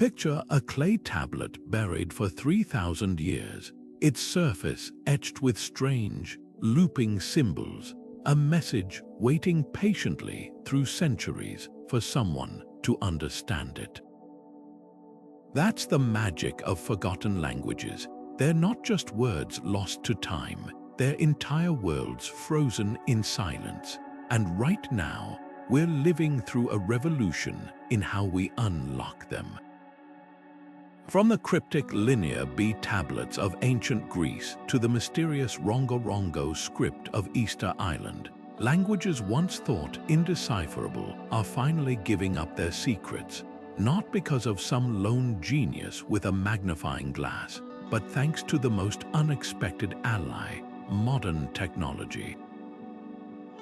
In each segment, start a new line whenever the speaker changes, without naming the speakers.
Picture a clay tablet buried for 3,000 years, its surface etched with strange, looping symbols, a message waiting patiently through centuries for someone to understand it. That's the magic of forgotten languages. They're not just words lost to time, they're entire worlds frozen in silence. And right now, we're living through a revolution in how we unlock them. From the cryptic Linear B tablets of ancient Greece to the mysterious Rongorongo script of Easter Island, languages once thought indecipherable are finally giving up their secrets, not because of some lone genius with a magnifying glass, but thanks to the most unexpected ally, modern technology.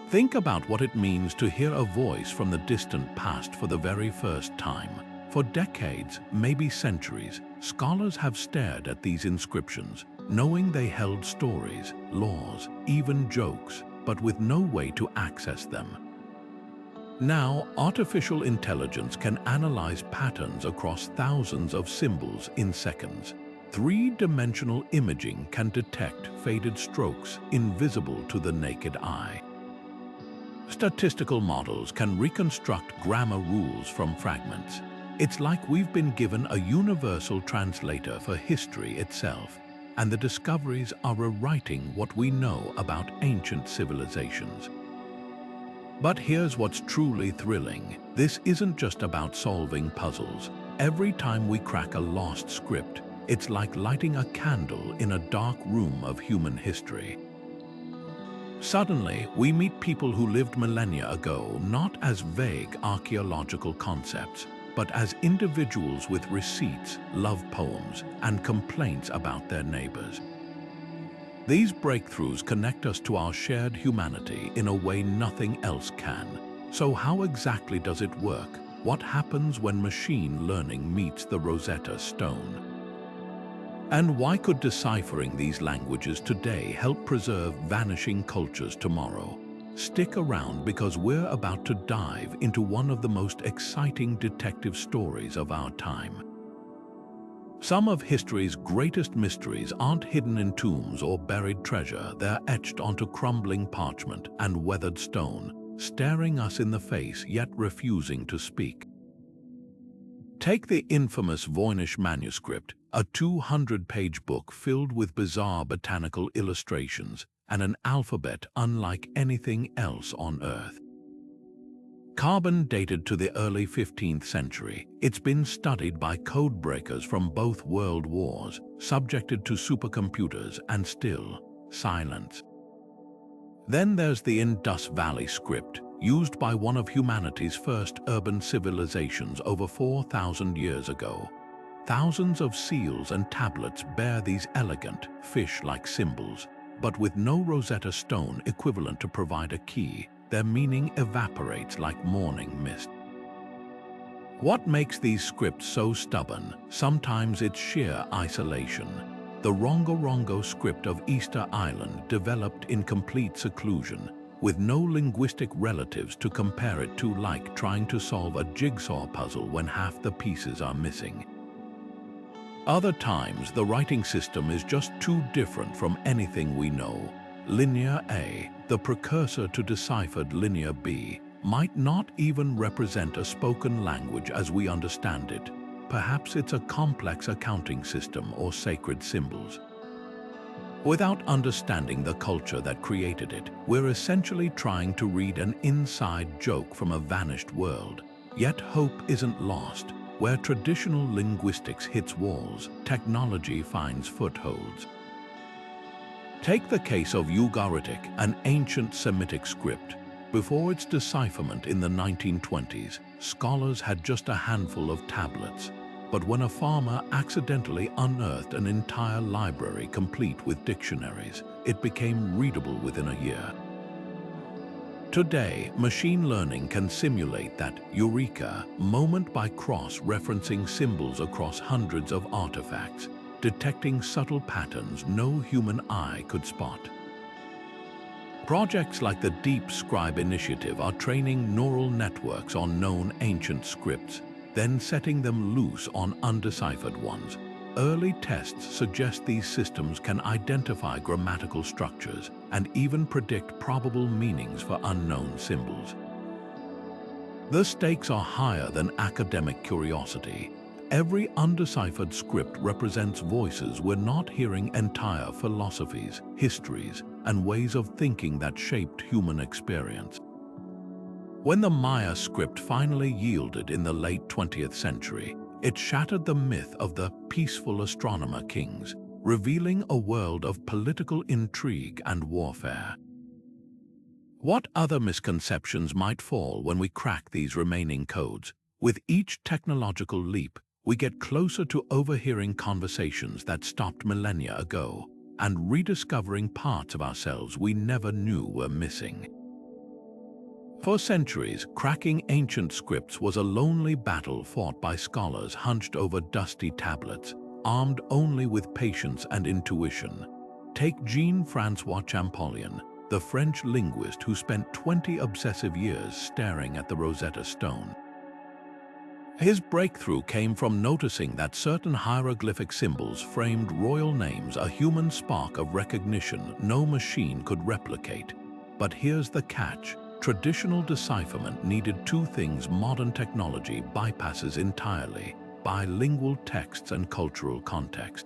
Think about what it means to hear a voice from the distant past for the very first time. For decades, maybe centuries, scholars have stared at these inscriptions, knowing they held stories, laws, even jokes, but with no way to access them. Now, artificial intelligence can analyze patterns across thousands of symbols in seconds. Three-dimensional imaging can detect faded strokes invisible to the naked eye. Statistical models can reconstruct grammar rules from fragments. It's like we've been given a universal translator for history itself, and the discoveries are rewriting what we know about ancient civilizations. But here's what's truly thrilling. This isn't just about solving puzzles. Every time we crack a lost script, it's like lighting a candle in a dark room of human history. Suddenly, we meet people who lived millennia ago not as vague archaeological concepts, but as individuals with receipts, love poems, and complaints about their neighbors. These breakthroughs connect us to our shared humanity in a way nothing else can. So how exactly does it work? What happens when machine learning meets the Rosetta Stone? And why could deciphering these languages today help preserve vanishing cultures tomorrow? Stick around because we're about to dive into one of the most exciting detective stories of our time. Some of history's greatest mysteries aren't hidden in tombs or buried treasure. They're etched onto crumbling parchment and weathered stone, staring us in the face yet refusing to speak. Take the infamous Voynich Manuscript, a 200-page book filled with bizarre botanical illustrations and an alphabet unlike anything else on Earth. Carbon dated to the early 15th century, it's been studied by codebreakers from both world wars, subjected to supercomputers and still silence. Then there's the Indus Valley script, used by one of humanity's first urban civilizations over 4,000 years ago. Thousands of seals and tablets bear these elegant, fish-like symbols, but with no Rosetta Stone equivalent to provide a key, their meaning evaporates like morning mist. What makes these scripts so stubborn? Sometimes it's sheer isolation. The Rongorongo script of Easter Island developed in complete seclusion, with no linguistic relatives to compare it to, like trying to solve a jigsaw puzzle when half the pieces are missing. Other times, the writing system is just too different from anything we know. Linear A, the precursor to deciphered Linear B, might not even represent a spoken language as we understand it. Perhaps it's a complex accounting system or sacred symbols. Without understanding the culture that created it, we're essentially trying to read an inside joke from a vanished world. Yet hope isn't lost. Where traditional linguistics hits walls, technology finds footholds. Take the case of Ugaritic, an ancient Semitic script. Before its decipherment in the 1920s, scholars had just a handful of tablets. But when a farmer accidentally unearthed an entire library complete with dictionaries, it became readable within a year. Today, machine learning can simulate that eureka moment by cross-referencing symbols across hundreds of artifacts, detecting subtle patterns no human eye could spot. Projects like the Deep Scribe initiative are training neural networks on known ancient scripts, then setting them loose on undeciphered ones. Early tests suggest these systems can identify grammatical structures and even predict probable meanings for unknown symbols. The stakes are higher than academic curiosity. Every undeciphered script represents voices we're not hearing, entire philosophies, histories, and ways of thinking that shaped human experience. When the Maya script finally yielded in the late 20th century, it shattered the myth of the peaceful astronomer kings, revealing a world of political intrigue and warfare. What other misconceptions might fall when we crack these remaining codes? With each technological leap, we get closer to overhearing conversations that stopped millennia ago and rediscovering parts of ourselves we never knew were missing. For centuries, cracking ancient scripts was a lonely battle fought by scholars hunched over dusty tablets, armed only with patience and intuition. Take Jean-François Champollion, the French linguist who spent 20 obsessive years staring at the Rosetta Stone. His breakthrough came from noticing that certain hieroglyphic symbols framed royal names, a human spark of recognition no machine could replicate. But here's the catch. Traditional decipherment needed two things modern technology bypasses entirely: bilingual texts and cultural context.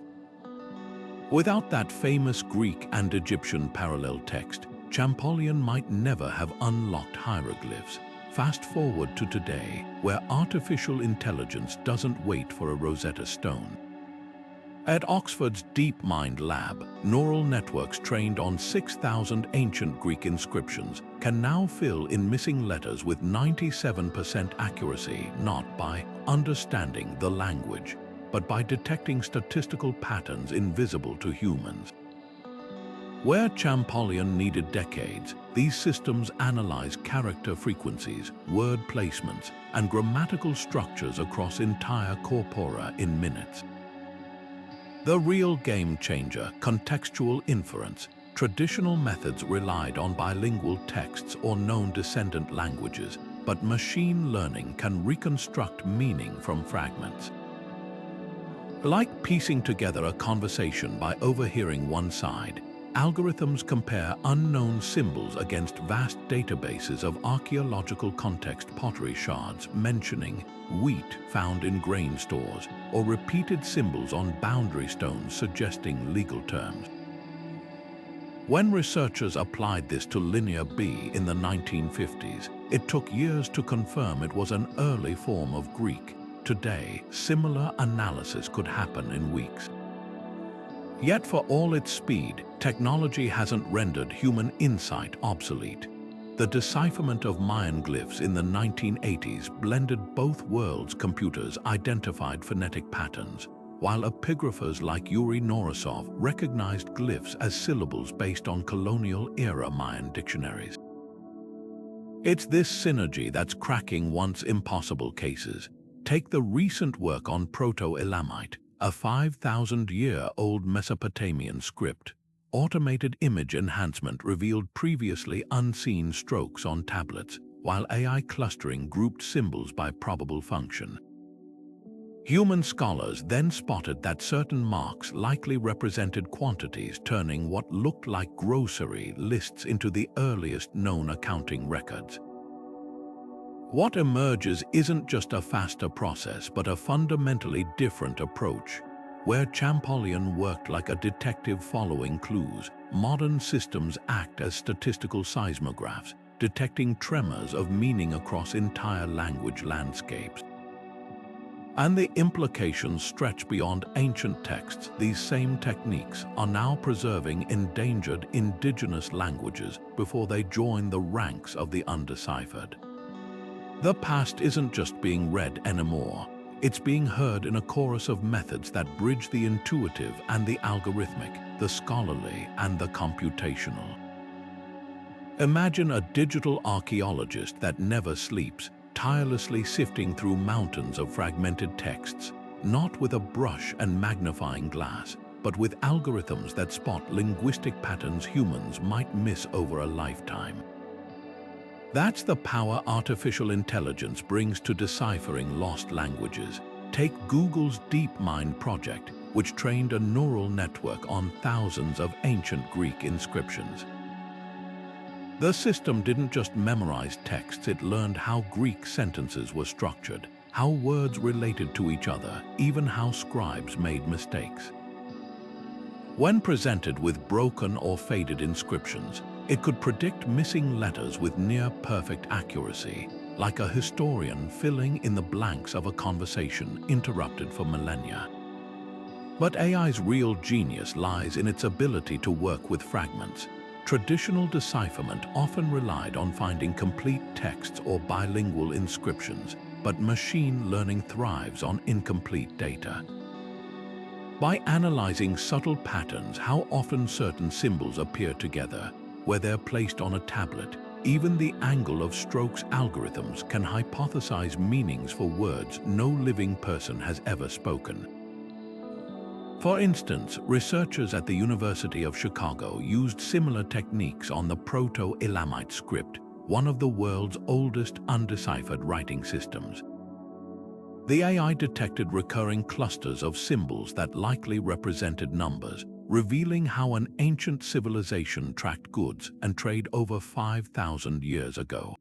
Without that famous Greek and Egyptian parallel text, Champollion might never have unlocked hieroglyphs. Fast forward to today, where artificial intelligence doesn't wait for a Rosetta Stone. At Oxford's DeepMind lab, neural networks trained on 6,000 ancient Greek inscriptions can now fill in missing letters with 97% accuracy, not by understanding the language, but by detecting statistical patterns invisible to humans. Where Champollion needed decades, these systems analyze character frequencies, word placements, and grammatical structures across entire corpora in minutes. The real game changer, contextual inference. Traditional methods relied on bilingual texts or known descendant languages, but machine learning can reconstruct meaning from fragments. Like piecing together a conversation by overhearing one side, algorithms compare unknown symbols against vast databases of archaeological context, pottery shards mentioning wheat found in grain stores, or repeated symbols on boundary stones suggesting legal terms. When researchers applied this to Linear B in the 1950s, it took years to confirm it was an early form of Greek. Today, similar analysis could happen in weeks. Yet for all its speed, technology hasn't rendered human insight obsolete. The decipherment of Mayan glyphs in the 1980s blended both worlds. Computers identified phonetic patterns, while epigraphers like Yuri Norisov recognized glyphs as syllables based on colonial-era Mayan dictionaries. It's this synergy that's cracking once impossible cases. Take the recent work on Proto-Elamite, a 5,000-year-old Mesopotamian script. Automated image enhancement revealed previously unseen strokes on tablets, while AI clustering grouped symbols by probable function. Human scholars then spotted that certain marks likely represented quantities, turning what looked like grocery lists into the earliest known accounting records. What emerges isn't just a faster process, but a fundamentally different approach. Where Champollion worked like a detective following clues, modern systems act as statistical seismographs, detecting tremors of meaning across entire language landscapes. And the implications stretch beyond ancient texts. These same techniques are now preserving endangered indigenous languages before they join the ranks of the undeciphered. The past isn't just being read anymore. It's being heard in a chorus of methods that bridge the intuitive and the algorithmic, the scholarly and the computational. Imagine a digital archaeologist that never sleeps, tirelessly sifting through mountains of fragmented texts, not with a brush and magnifying glass, but with algorithms that spot linguistic patterns humans might miss over a lifetime. That's the power artificial intelligence brings to deciphering lost languages. Take Google's DeepMind project, which trained a neural network on thousands of ancient Greek inscriptions. The system didn't just memorize texts, it learned how Greek sentences were structured, how words related to each other, even how scribes made mistakes. When presented with broken or faded inscriptions, it could predict missing letters with near-perfect accuracy, like a historian filling in the blanks of a conversation interrupted for millennia. But AI's real genius lies in its ability to work with fragments. Traditional decipherment often relied on finding complete texts or bilingual inscriptions, but machine learning thrives on incomplete data. By analyzing subtle patterns, how often certain symbols appear together, where they're placed on a tablet, even the angle of strokes algorithms can hypothesize meanings for words no living person has ever spoken. For instance, researchers at the University of Chicago used similar techniques on the Proto-Elamite script, one of the world's oldest undeciphered writing systems. The AI detected recurring clusters of symbols that likely represented numbers, revealing how an ancient civilization tracked goods and trade over 5,000 years ago.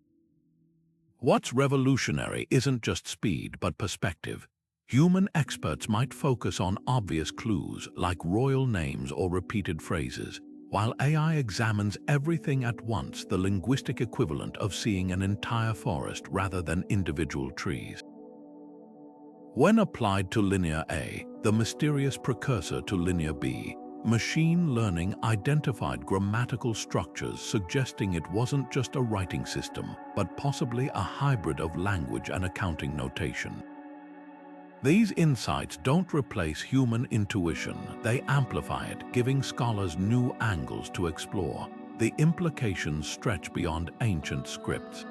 What's revolutionary isn't just speed, but perspective. Human experts might focus on obvious clues like royal names or repeated phrases, while AI examines everything at once, the linguistic equivalent of seeing an entire forest rather than individual trees. When applied to Linear A, the mysterious precursor to Linear B, machine learning identified grammatical structures suggesting it wasn't just a writing system, but possibly a hybrid of language and accounting notation. These insights don't replace human intuition, they amplify it, giving scholars new angles to explore. The implications stretch beyond ancient scripts.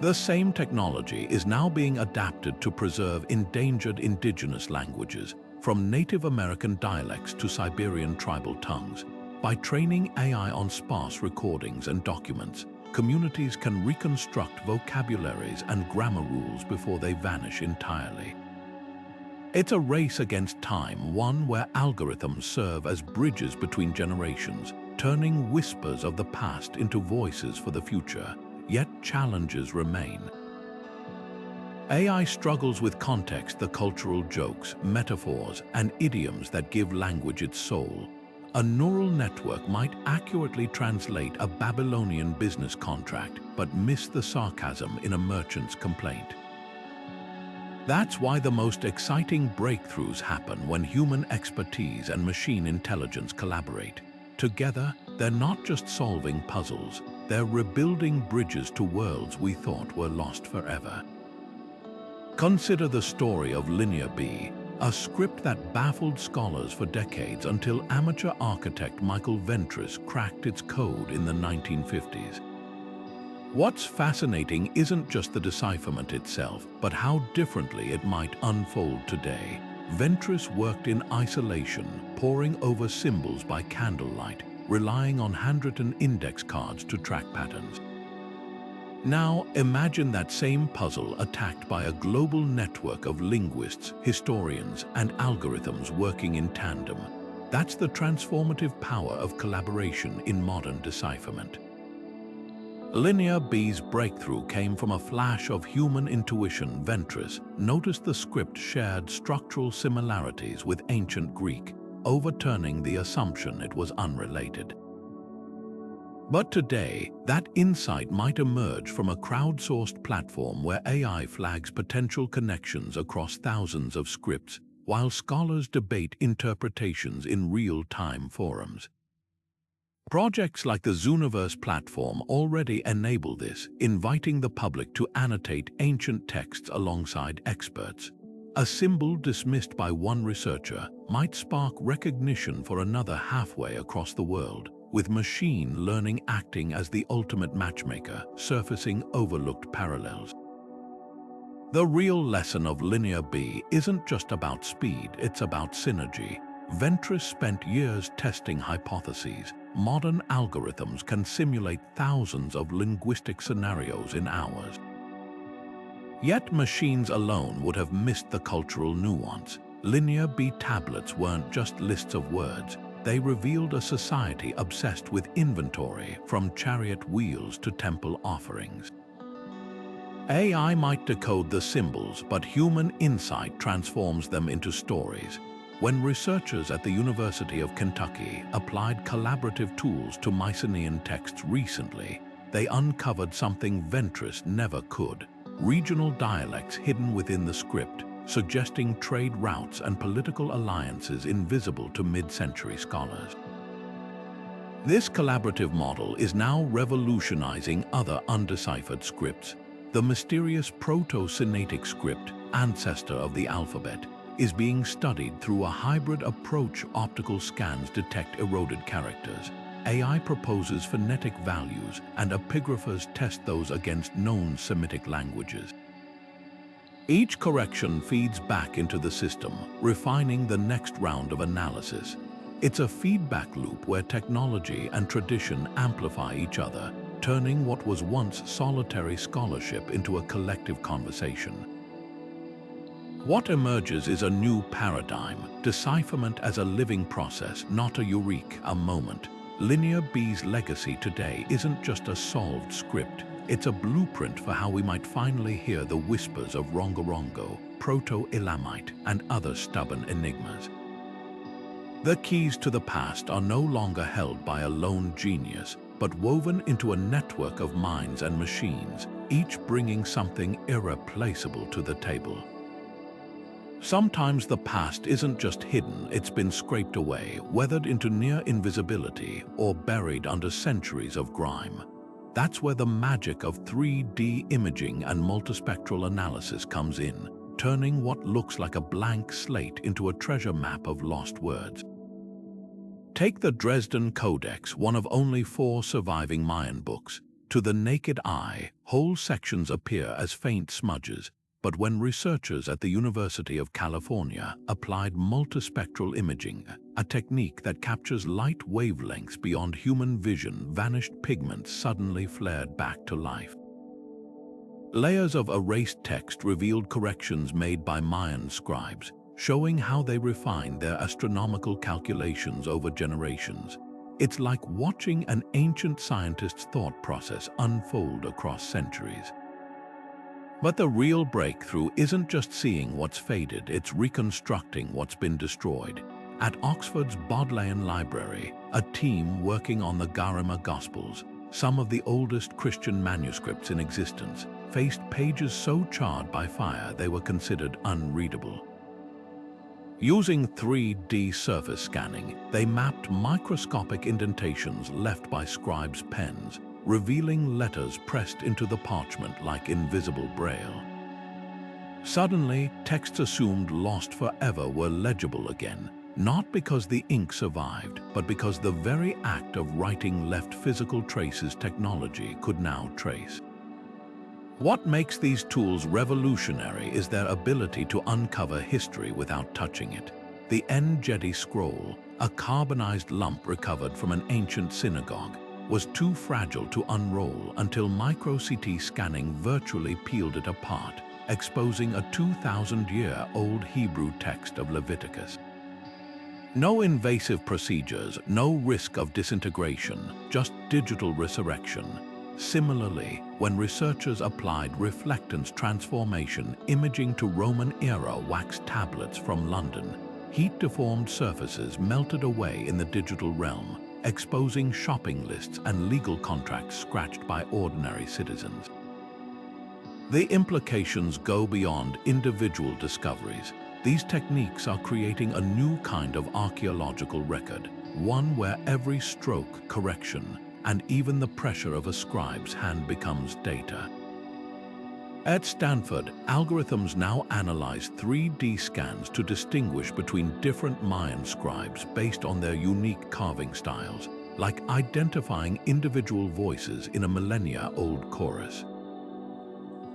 The same technology is now being adapted to preserve endangered indigenous languages, from Native American dialects to Siberian tribal tongues. By training AI on sparse recordings and documents, communities can reconstruct vocabularies and grammar rules before they vanish entirely. It's a race against time, one where algorithms serve as bridges between generations, turning whispers of the past into voices for the future. Yet challenges remain. AI struggles with context, the cultural jokes, metaphors, and idioms that give language its soul. A neural network might accurately translate a Babylonian business contract, but miss the sarcasm in a merchant's complaint. That's why the most exciting breakthroughs happen when human expertise and machine intelligence collaborate. Together, they're not just solving puzzles, they're rebuilding bridges to worlds we thought were lost forever. Consider the story of Linear B, a script that baffled scholars for decades until amateur architect Michael Ventris cracked its code in the 1950s. What's fascinating isn't just the decipherment itself, but how differently it might unfold today. Ventris worked in isolation, poring over symbols by candlelight, relying on handwritten index cards to track patterns. Now, imagine that same puzzle attacked by a global network of linguists, historians, and algorithms working in tandem. That's the transformative power of collaboration in modern decipherment. Linear B's breakthrough came from a flash of human intuition. Ventris noticed the script shared structural similarities with ancient Greek, overturning the assumption it was unrelated. But today, that insight might emerge from a crowdsourced platform where AI flags potential connections across thousands of scripts, while scholars debate interpretations in real-time forums. Projects like the Zooniverse platform already enable this, inviting the public to annotate ancient texts alongside experts. A symbol dismissed by one researcher might spark recognition for another halfway across the world, with machine learning acting as the ultimate matchmaker, surfacing overlooked parallels. The real lesson of Linear B isn't just about speed, it's about synergy. Ventris spent years testing hypotheses. Modern algorithms can simulate thousands of linguistic scenarios in hours. Yet machines alone would have missed the cultural nuance. Linear B tablets weren't just lists of words. They revealed a society obsessed with inventory, from chariot wheels to temple offerings. AI might decode the symbols, but human insight transforms them into stories. When researchers at the University of Kentucky applied collaborative tools to Mycenaean texts recently, they uncovered something Ventris never could: regional dialects hidden within the script, suggesting trade routes and political alliances invisible to mid-century scholars. This collaborative model is now revolutionizing other undeciphered scripts. The mysterious Proto-Sinaitic script, ancestor of the alphabet, is being studied through a hybrid approach. Optical scans detect eroded characters. AI proposes phonetic values, and epigraphers test those against known Semitic languages. Each correction feeds back into the system, refining the next round of analysis. It's a feedback loop where technology and tradition amplify each other, turning what was once solitary scholarship into a collective conversation. What emerges is a new paradigm: decipherment as a living process, not a eureka moment. Linear B's legacy today isn't just a solved script, it's a blueprint for how we might finally hear the whispers of Rongorongo, Proto-Elamite, and other stubborn enigmas. The keys to the past are no longer held by a lone genius, but woven into a network of minds and machines, each bringing something irreplaceable to the table. Sometimes the past isn't just hidden, it's been scraped away, weathered into near invisibility, or buried under centuries of grime. That's where the magic of 3D imaging and multispectral analysis comes in, turning what looks like a blank slate into a treasure map of lost words. Take the Dresden Codex, one of only 4 surviving Mayan books. To the naked eye, whole sections appear as faint smudges, but when researchers at the University of California applied multispectral imaging, a technique that captures light wavelengths beyond human vision, vanished pigments suddenly flared back to life. Layers of erased text revealed corrections made by Mayan scribes, showing how they refined their astronomical calculations over generations. It's like watching an ancient scientist's thought process unfold across centuries. But the real breakthrough isn't just seeing what's faded, it's reconstructing what's been destroyed. At Oxford's Bodleian Library, a team working on the Garima Gospels, some of the oldest Christian manuscripts in existence, faced pages so charred by fire they were considered unreadable. Using 3D surface scanning, they mapped microscopic indentations left by scribes' pens, revealing letters pressed into the parchment like invisible braille. Suddenly, texts assumed lost forever were legible again, not because the ink survived, but because the very act of writing left physical traces technology could now trace. What makes these tools revolutionary is their ability to uncover history without touching it. The Endangered scroll, a carbonized lump recovered from an ancient synagogue, was too fragile to unroll until micro-CT scanning virtually peeled it apart, exposing a 2,000-year-old Hebrew text of Leviticus. No invasive procedures, no risk of disintegration, just digital resurrection. Similarly, when researchers applied reflectance transformation imaging to Roman-era wax tablets from London, heat-deformed surfaces melted away in the digital realm, exposing shopping lists and legal contracts scratched by ordinary citizens. The implications go beyond individual discoveries. These techniques are creating a new kind of archaeological record, one where every stroke, correction, and even the pressure of a scribe's hand becomes data. At Stanford, algorithms now analyze 3D scans to distinguish between different Mayan scribes based on their unique carving styles, like identifying individual voices in a millennia-old chorus.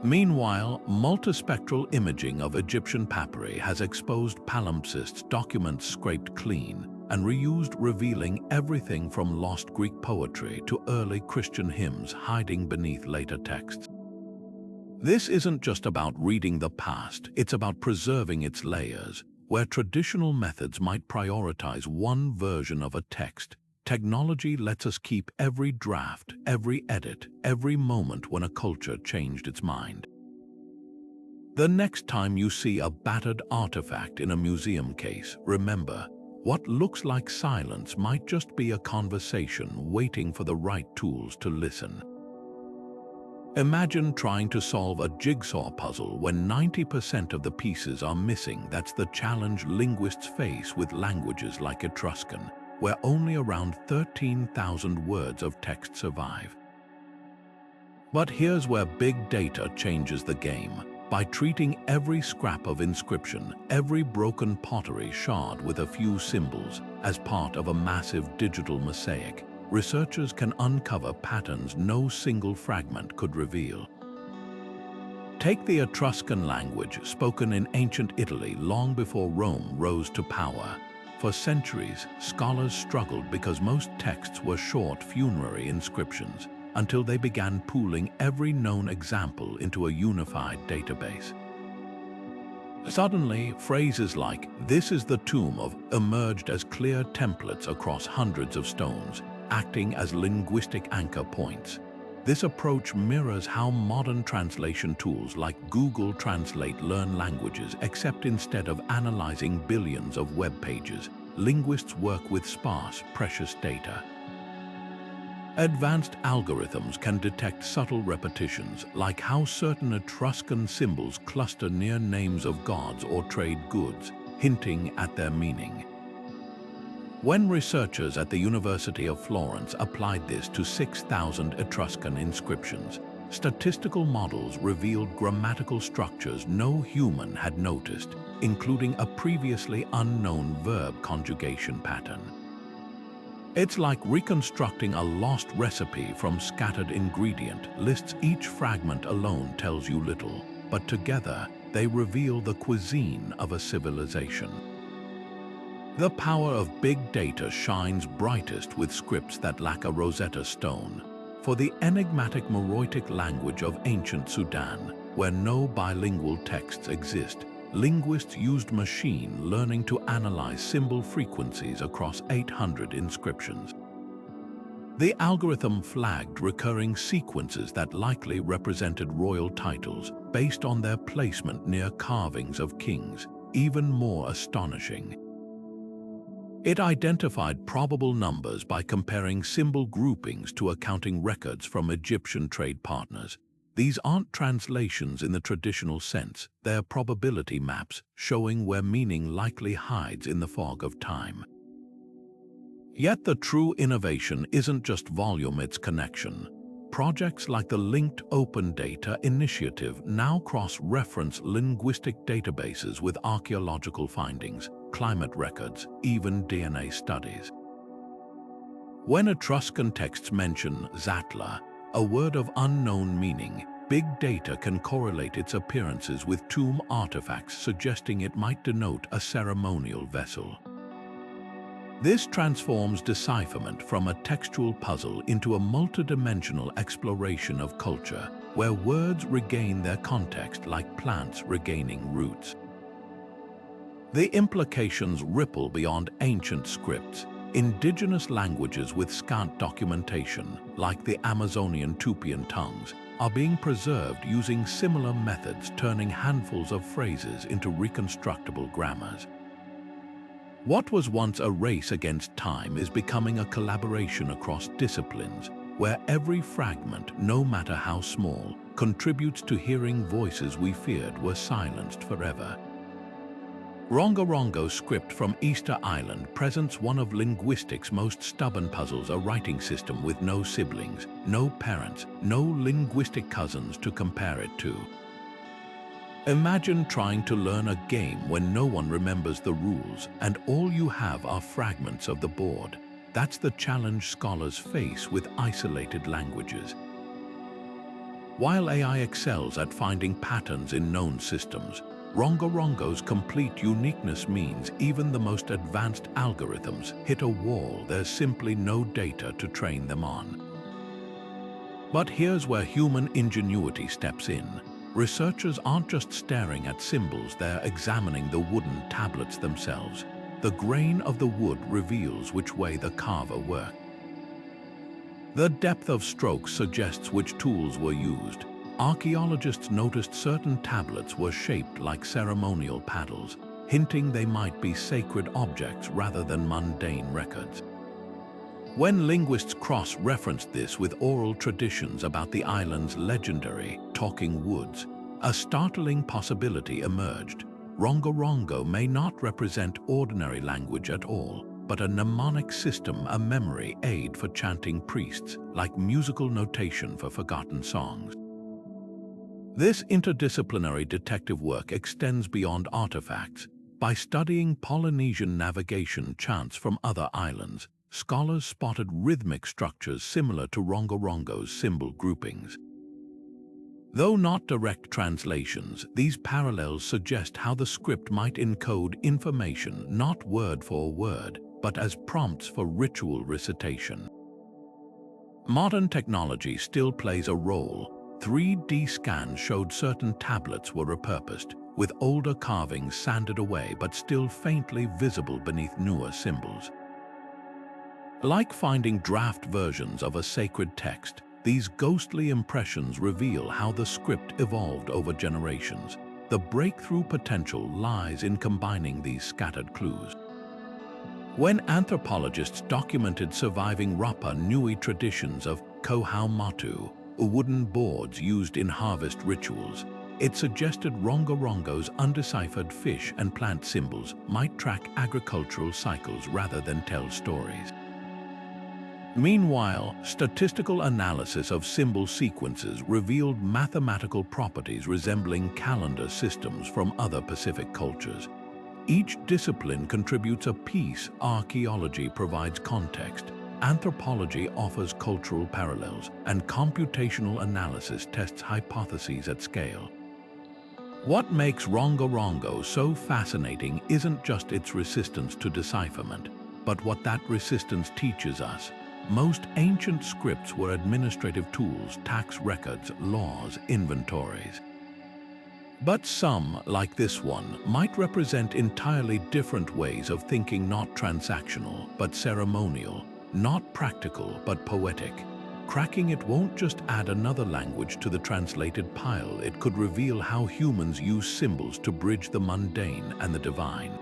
Meanwhile, multispectral imaging of Egyptian papyri has exposed palimpsests, documents scraped clean, and reused, revealing everything from lost Greek poetry to early Christian hymns hiding beneath later texts. This isn't just about reading the past, it's about preserving its layers. Where traditional methods might prioritize one version of a text, technology lets us keep every draft, every edit, every moment when a culture changed its mind. The next time you see a battered artifact in a museum case, remember, what looks like silence might just be a conversation waiting for the right tools to listen. Imagine trying to solve a jigsaw puzzle when 90% of the pieces are missing. That's the challenge linguists face with languages like Etruscan, where only around 13,000 words of text survive. But here's where big data changes the game. By treating every scrap of inscription, every broken pottery shard with a few symbols as part of a massive digital mosaic, researchers can uncover patterns no single fragment could reveal. Take the Etruscan language spoken in ancient Italy long before Rome rose to power. For centuries, scholars struggled because most texts were short funerary inscriptions, until they began pooling every known example into a unified database. Suddenly, phrases like "this is the tomb of" emerged as clear templates across hundreds of stones, acting as linguistic anchor points. This approach mirrors how modern translation tools like Google Translate learn languages, except instead of analyzing billions of web pages, linguists work with sparse, precious data. Advanced algorithms can detect subtle repetitions, like how certain Etruscan symbols cluster near names of gods or trade goods, hinting at their meaning. When researchers at the University of Florence applied this to 6,000 Etruscan inscriptions, statistical models revealed grammatical structures no human had noticed, including a previously unknown verb conjugation pattern. It's like reconstructing a lost recipe from scattered ingredient lists. Each fragment alone tells you little, but together they reveal the cuisine of a civilization. The power of big data shines brightest with scripts that lack a Rosetta Stone. For the enigmatic Meroitic language of ancient Sudan, where no bilingual texts exist, linguists used machine learning to analyze symbol frequencies across 800 inscriptions. The algorithm flagged recurring sequences that likely represented royal titles based on their placement near carvings of kings. Even more astonishing, it identified probable numbers by comparing symbol groupings to accounting records from Egyptian trade partners. These aren't translations in the traditional sense, they're probability maps showing where meaning likely hides in the fog of time. Yet the true innovation isn't just volume, it's connection. Projects like the Linked Open Data Initiative now cross-reference linguistic databases with archaeological findings, climate records, even DNA studies. When Etruscan texts mention Zatla, a word of unknown meaning, big data can correlate its appearances with tomb artifacts, suggesting it might denote a ceremonial vessel. This transforms decipherment from a textual puzzle into a multidimensional exploration of culture, where words regain their context like plants regaining roots. The implications ripple beyond ancient scripts. Indigenous languages with scant documentation, like the Amazonian Tupian tongues, are being preserved using similar methods, turning handfuls of phrases into reconstructible grammars. What was once a race against time is becoming a collaboration across disciplines, where every fragment, no matter how small, contributes to hearing voices we feared were silenced forever. Rongorongo script from Easter Island presents one of linguistics' most stubborn puzzles: a writing system with no siblings, no parents, no linguistic cousins to compare it to. Imagine trying to learn a game when no one remembers the rules and all you have are fragments of the board. That's the challenge scholars face with isolated languages. While AI excels at finding patterns in known systems, Rongorongo's complete uniqueness means even the most advanced algorithms hit a wall. There's simply no data to train them on. But here's where human ingenuity steps in. Researchers aren't just staring at symbols, they're examining the wooden tablets themselves. The grain of the wood reveals which way the carver worked. The depth of strokes suggests which tools were used. Archaeologists noticed certain tablets were shaped like ceremonial paddles, hinting they might be sacred objects rather than mundane records. When linguists cross-referenced this with oral traditions about the island's legendary talking woods, a startling possibility emerged. Rongorongo may not represent ordinary language at all, but a mnemonic system, a memory aid for chanting priests, like musical notation for forgotten songs. This interdisciplinary detective work extends beyond artifacts. By studying Polynesian navigation chants from other islands, scholars spotted rhythmic structures similar to Rongorongo's symbol groupings. Though not direct translations, these parallels suggest how the script might encode information not word for word, but as prompts for ritual recitation. Modern technology still plays a role. 3D scans showed certain tablets were repurposed, with older carvings sanded away but still faintly visible beneath newer symbols. Like finding draft versions of a sacred text, these ghostly impressions reveal how the script evolved over generations. The breakthrough potential lies in combining these scattered clues. When anthropologists documented surviving Rapa Nui traditions of kohau matu, wooden boards used in harvest rituals, it suggested Rongorongo's undeciphered fish and plant symbols might track agricultural cycles rather than tell stories. Meanwhile, statistical analysis of symbol sequences revealed mathematical properties resembling calendar systems from other Pacific cultures. Each discipline contributes a piece. Archaeology provides context, anthropology offers cultural parallels, and computational analysis tests hypotheses at scale. What makes Rongorongo so fascinating isn't just its resistance to decipherment, but what that resistance teaches us. Most ancient scripts were administrative tools, tax records, laws, inventories. But some, like this one, might represent entirely different ways of thinking, not transactional, but ceremonial, not practical, but poetic. Cracking it won't just add another language to the translated pile, it could reveal how humans use symbols to bridge the mundane and the divine.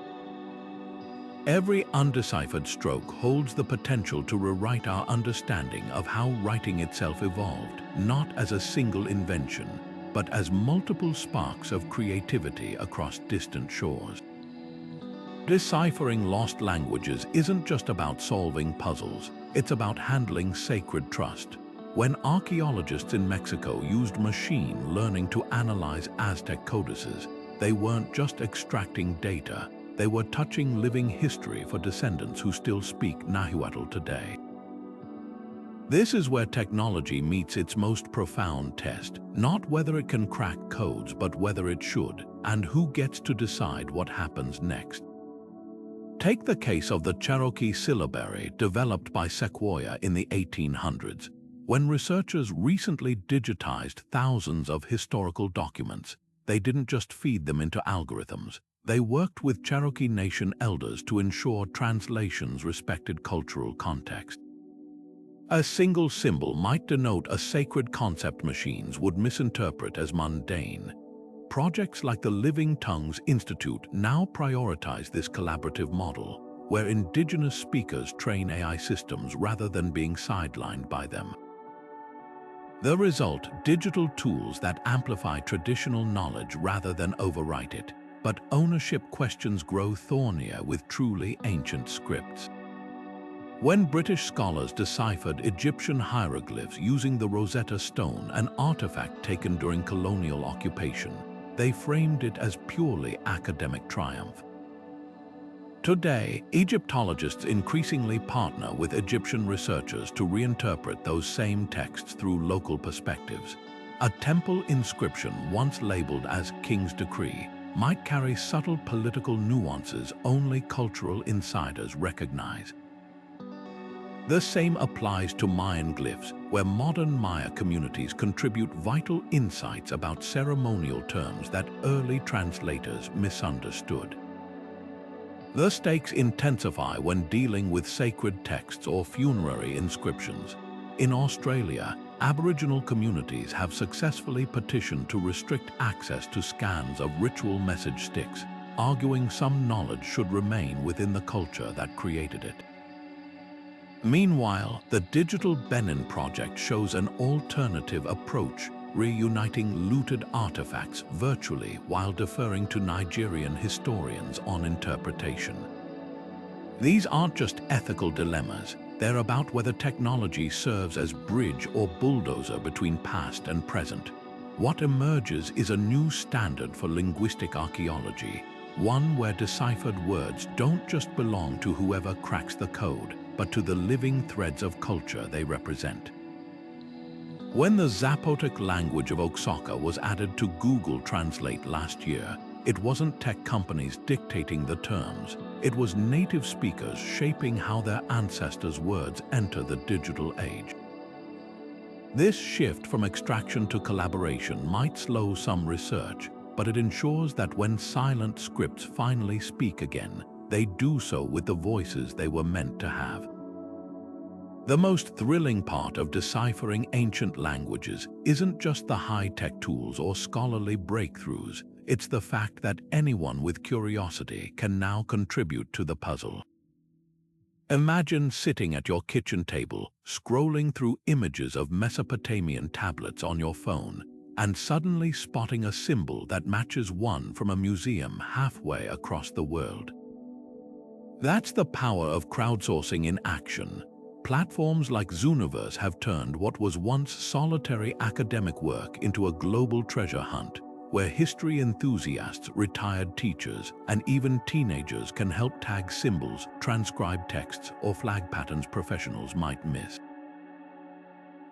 Every undeciphered stroke holds the potential to rewrite our understanding of how writing itself evolved, not as a single invention, but as multiple sparks of creativity across distant shores. Deciphering lost languages isn't just about solving puzzles, it's about handling sacred trust. When archaeologists in Mexico used machine learning to analyze Aztec codices, they weren't just extracting data, they were touching living history for descendants who still speak Nahuatl today. This is where technology meets its most profound test, not whether it can crack codes, but whether it should, and who gets to decide what happens next. Take the case of the Cherokee syllabary developed by Sequoia in the 1800s. When researchers recently digitized thousands of historical documents, they didn't just feed them into algorithms. They worked with Cherokee Nation elders to ensure translations respected cultural context. A single symbol might denote a sacred concept machines would misinterpret as mundane. Projects like the Living Tongues Institute now prioritize this collaborative model, where Indigenous speakers train AI systems rather than being sidelined by them. The result, digital tools that amplify traditional knowledge rather than overwrite it. But ownership questions grow thornier with truly ancient scripts. When British scholars deciphered Egyptian hieroglyphs using the Rosetta Stone, an artifact taken during colonial occupation, they framed it as purely academic triumph. Today, Egyptologists increasingly partner with Egyptian researchers to reinterpret those same texts through local perspectives. A temple inscription once labeled as King's Decree might carry subtle political nuances only cultural insiders recognize. The same applies to Mayan glyphs, where modern Maya communities contribute vital insights about ceremonial terms that early translators misunderstood. The stakes intensify when dealing with sacred texts or funerary inscriptions. In Australia, Aboriginal communities have successfully petitioned to restrict access to scans of ritual message sticks, arguing some knowledge should remain within the culture that created it. Meanwhile, the Digital Benin project shows an alternative approach, reuniting looted artifacts virtually while deferring to Nigerian historians on interpretation. These aren't just ethical dilemmas, they're about whether technology serves as bridge or bulldozer between past and present. What emerges is a new standard for linguistic archaeology, one where deciphered words don't just belong to whoever cracks the code, but to the living threads of culture they represent. When the Zapotec language of Oaxaca was added to Google Translate last year, it wasn't tech companies dictating the terms, it was native speakers shaping how their ancestors' words enter the digital age. This shift from extraction to collaboration might slow some research, but it ensures that when silent scripts finally speak again, they do so with the voices they were meant to have. The most thrilling part of deciphering ancient languages isn't just the high-tech tools or scholarly breakthroughs, it's the fact that anyone with curiosity can now contribute to the puzzle. Imagine sitting at your kitchen table, scrolling through images of Mesopotamian tablets on your phone, and suddenly spotting a symbol that matches one from a museum halfway across the world. That's the power of crowdsourcing in action. Platforms like Zooniverse have turned what was once solitary academic work into a global treasure hunt, where history enthusiasts, retired teachers, and even teenagers can help tag symbols, transcribe texts, or flag patterns professionals might miss.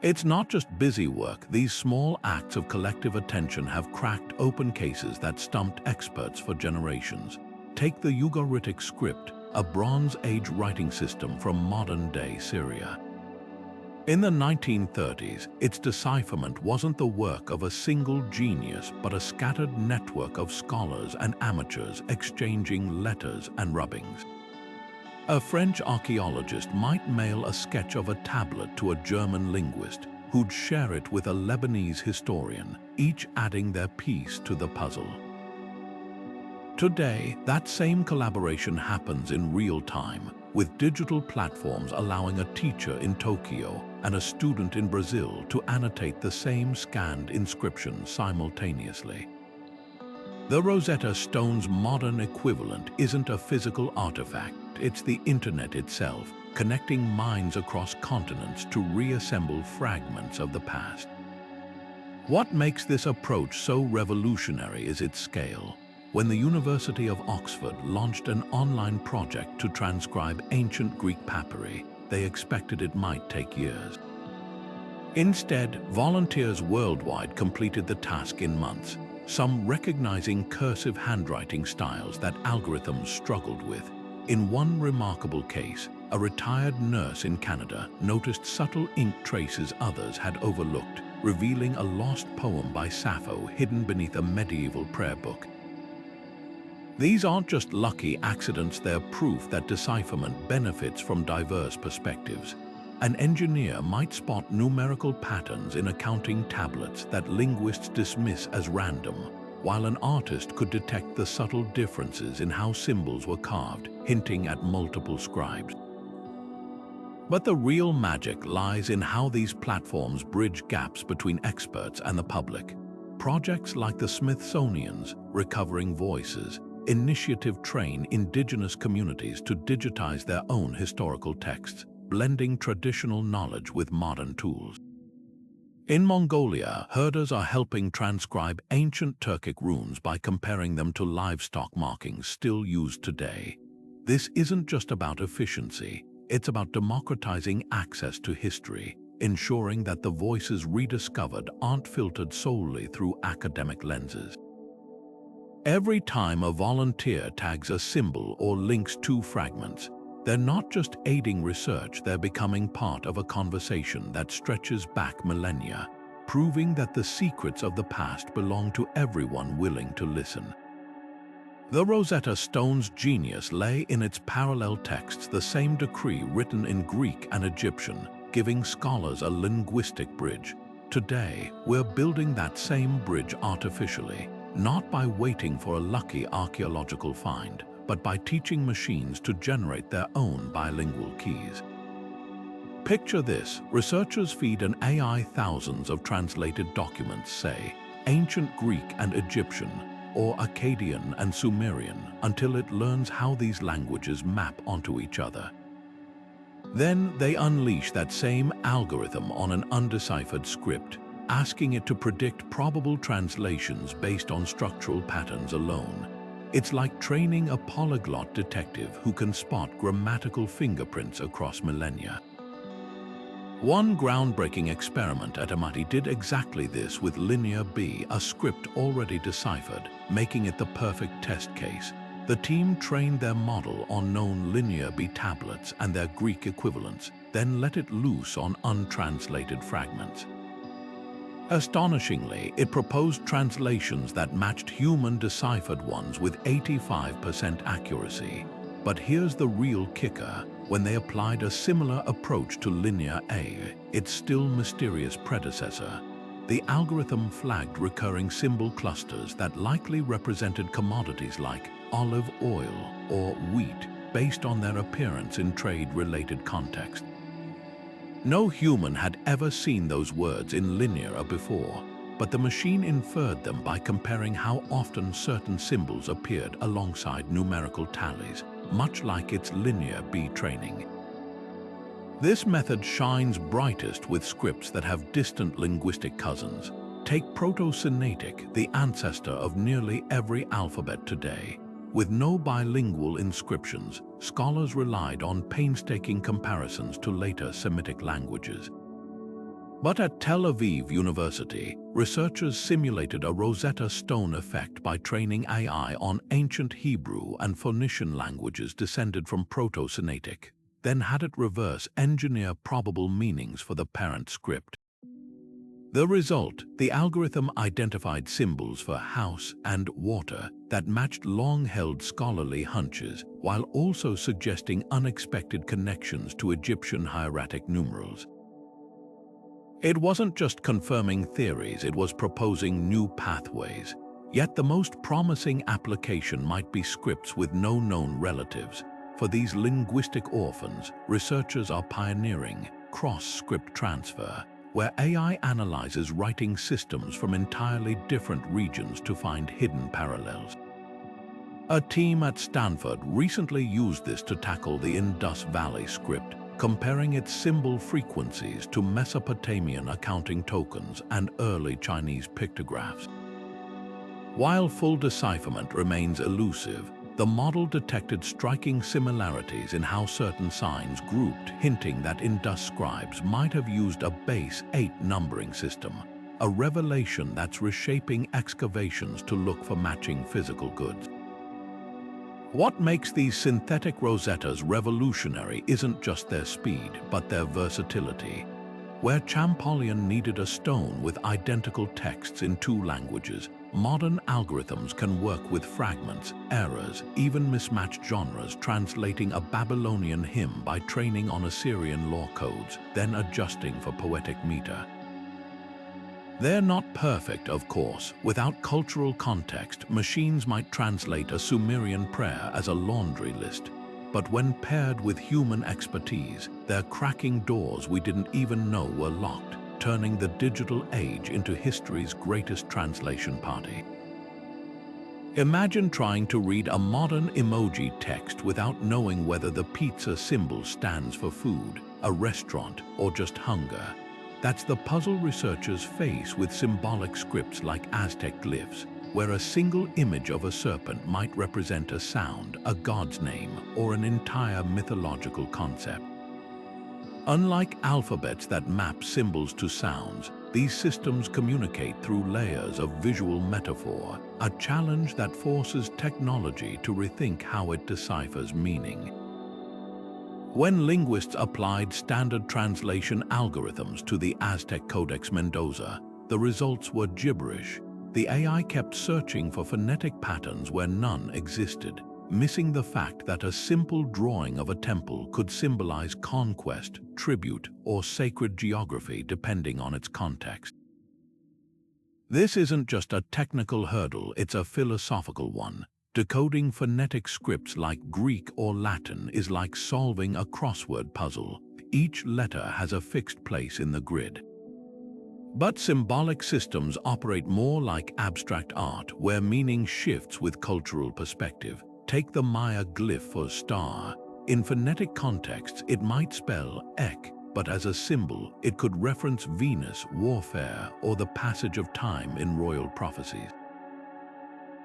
It's not just busy work. These small acts of collective attention have cracked open cases that stumped experts for generations. Take the Ugaritic script, a Bronze Age writing system from modern-day Syria. In the 1930s, its decipherment wasn't the work of a single genius, but a scattered network of scholars and amateurs exchanging letters and rubbings. A French archaeologist might mail a sketch of a tablet to a German linguist, who'd share it with a Lebanese historian, each adding their piece to the puzzle. Today, that same collaboration happens in real time, with digital platforms allowing a teacher in Tokyo and a student in Brazil to annotate the same scanned inscription simultaneously. The Rosetta Stone's modern equivalent isn't a physical artifact, it's the internet itself, connecting minds across continents to reassemble fragments of the past. What makes this approach so revolutionary is its scale. When the University of Oxford launched an online project to transcribe ancient Greek papyri, they expected it might take years. Instead, volunteers worldwide completed the task in months, some recognizing cursive handwriting styles that algorithms struggled with. In one remarkable case, a retired nurse in Canada noticed subtle ink traces others had overlooked, revealing a lost poem by Sappho hidden beneath a medieval prayer book. These aren't just lucky accidents, they're proof that decipherment benefits from diverse perspectives. An engineer might spot numerical patterns in accounting tablets that linguists dismiss as random, while an artist could detect the subtle differences in how symbols were carved, hinting at multiple scribes. But the real magic lies in how these platforms bridge gaps between experts and the public. Projects like the Smithsonian's Recovering Voices initiative train Indigenous communities to digitize their own historical texts, blending traditional knowledge with modern tools. In Mongolia, herders are helping transcribe ancient Turkic runes by comparing them to livestock markings still used today. This isn't just about efficiency, it's about democratizing access to history, ensuring that the voices rediscovered aren't filtered solely through academic lenses. Every time a volunteer tags a symbol or links two fragments, they're not just aiding research, they're becoming part of a conversation that stretches back millennia, proving that the secrets of the past belong to everyone willing to listen. The Rosetta Stone's genius lay in its parallel texts, the same decree written in Greek and Egyptian, giving scholars a linguistic bridge. Today, we're building that same bridge artificially, not by waiting for a lucky archaeological find, but by teaching machines to generate their own bilingual keys. Picture this: researchers feed an AI thousands of translated documents, say, ancient Greek and Egyptian, or Akkadian and Sumerian, until it learns how these languages map onto each other. Then they unleash that same algorithm on an undeciphered script, asking it to predict probable translations based on structural patterns alone. It's like training a polyglot detective who can spot grammatical fingerprints across millennia. One groundbreaking experiment at MIT did exactly this with Linear B, a script already deciphered, making it the perfect test case. The team trained their model on known Linear B tablets and their Greek equivalents, then let it loose on untranslated fragments. Astonishingly, it proposed translations that matched human deciphered ones with 85% accuracy. But here's the real kicker: when they applied a similar approach to Linear A, its still mysterious predecessor, the algorithm flagged recurring symbol clusters that likely represented commodities like olive oil or wheat based on their appearance in trade-related context. No human had ever seen those words in Linear before, but the machine inferred them by comparing how often certain symbols appeared alongside numerical tallies, much like its Linear B training. This method shines brightest with scripts that have distant linguistic cousins. Take Proto-Sinaitic, the ancestor of nearly every alphabet today. With no bilingual inscriptions, scholars relied on painstaking comparisons to later Semitic languages. But at Tel Aviv University, researchers simulated a Rosetta Stone effect by training AI on ancient Hebrew and Phoenician languages descended from Proto-Sinaitic, then had it reverse engineer probable meanings for the parent script. The result: the algorithm identified symbols for house and water that matched long-held scholarly hunches, while also suggesting unexpected connections to Egyptian hieratic numerals. It wasn't just confirming theories, it was proposing new pathways. Yet the most promising application might be scripts with no known relatives. For these linguistic orphans, researchers are pioneering cross-script transfer, where AI analyzes writing systems from entirely different regions to find hidden parallels. A team at Stanford recently used this to tackle the Indus Valley script, comparing its symbol frequencies to Mesopotamian accounting tokens and early Chinese pictographs. While full decipherment remains elusive, the model detected striking similarities in how certain signs grouped, hinting that Indus scribes might have used a base 8 numbering system, a revelation that's reshaping excavations to look for matching physical goods. What makes these synthetic Rosettas revolutionary isn't just their speed, but their versatility. Where Champollion needed a stone with identical texts in 2 languages, modern algorithms can work with fragments, errors, even mismatched genres, translating a Babylonian hymn by training on Assyrian law codes, then adjusting for poetic meter. They're not perfect, of course. Without cultural context, machines might translate a Sumerian prayer as a laundry list. But when paired with human expertise, they're cracking doors we didn't even know were locked, turning the digital age into history's greatest translation party. Imagine trying to read a modern emoji text without knowing whether the pizza symbol stands for food, a restaurant, or just hunger. That's the puzzle researchers face with symbolic scripts like Aztec glyphs, where a single image of a serpent might represent a sound, a god's name, or an entire mythological concept. Unlike alphabets that map symbols to sounds, these systems communicate through layers of visual metaphor, a challenge that forces technology to rethink how it deciphers meaning. When linguists applied standard translation algorithms to the Aztec Codex Mendoza, the results were gibberish. The AI kept searching for phonetic patterns where none existed, missing the fact that a simple drawing of a temple could symbolize conquest, tribute, or sacred geography depending on its context. This isn't just a technical hurdle, it's a philosophical one. Decoding phonetic scripts like Greek or Latin is like solving a crossword puzzle. Each letter has a fixed place in the grid. But symbolic systems operate more like abstract art, where meaning shifts with cultural perspective. Take the Maya glyph for star. In phonetic contexts, it might spell ek, but as a symbol, it could reference Venus, warfare, or the passage of time in royal prophecies.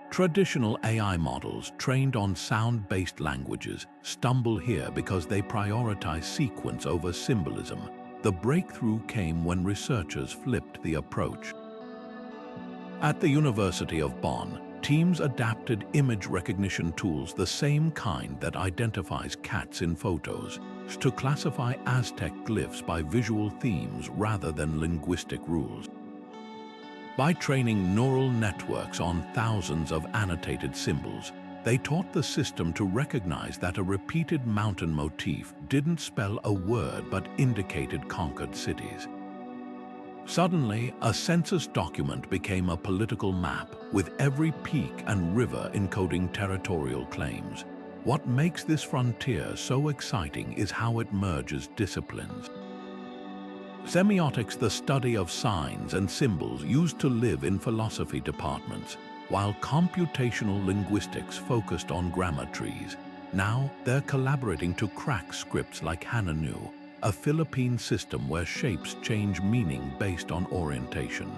Traditional AI models trained on sound-based languages stumble here because they prioritize sequence over symbolism. The breakthrough came when researchers flipped the approach. At the University of Bonn, teams adapted image recognition tools, the same kind that identifies cats in photos, to classify Aztec glyphs by visual themes rather than linguistic rules. By training neural networks on thousands of annotated symbols, they taught the system to recognize that a repeated mountain motif didn't spell a word but indicated conquered cities. Suddenly, a census document became a political map, with every peak and river encoding territorial claims. What makes this frontier so exciting is how it merges disciplines. Semiotics, the study of signs and symbols, used to live in philosophy departments, while computational linguistics focused on grammar trees. Now, they're collaborating to crack scripts like Hananu, a Philippine system where shapes change meaning based on orientation.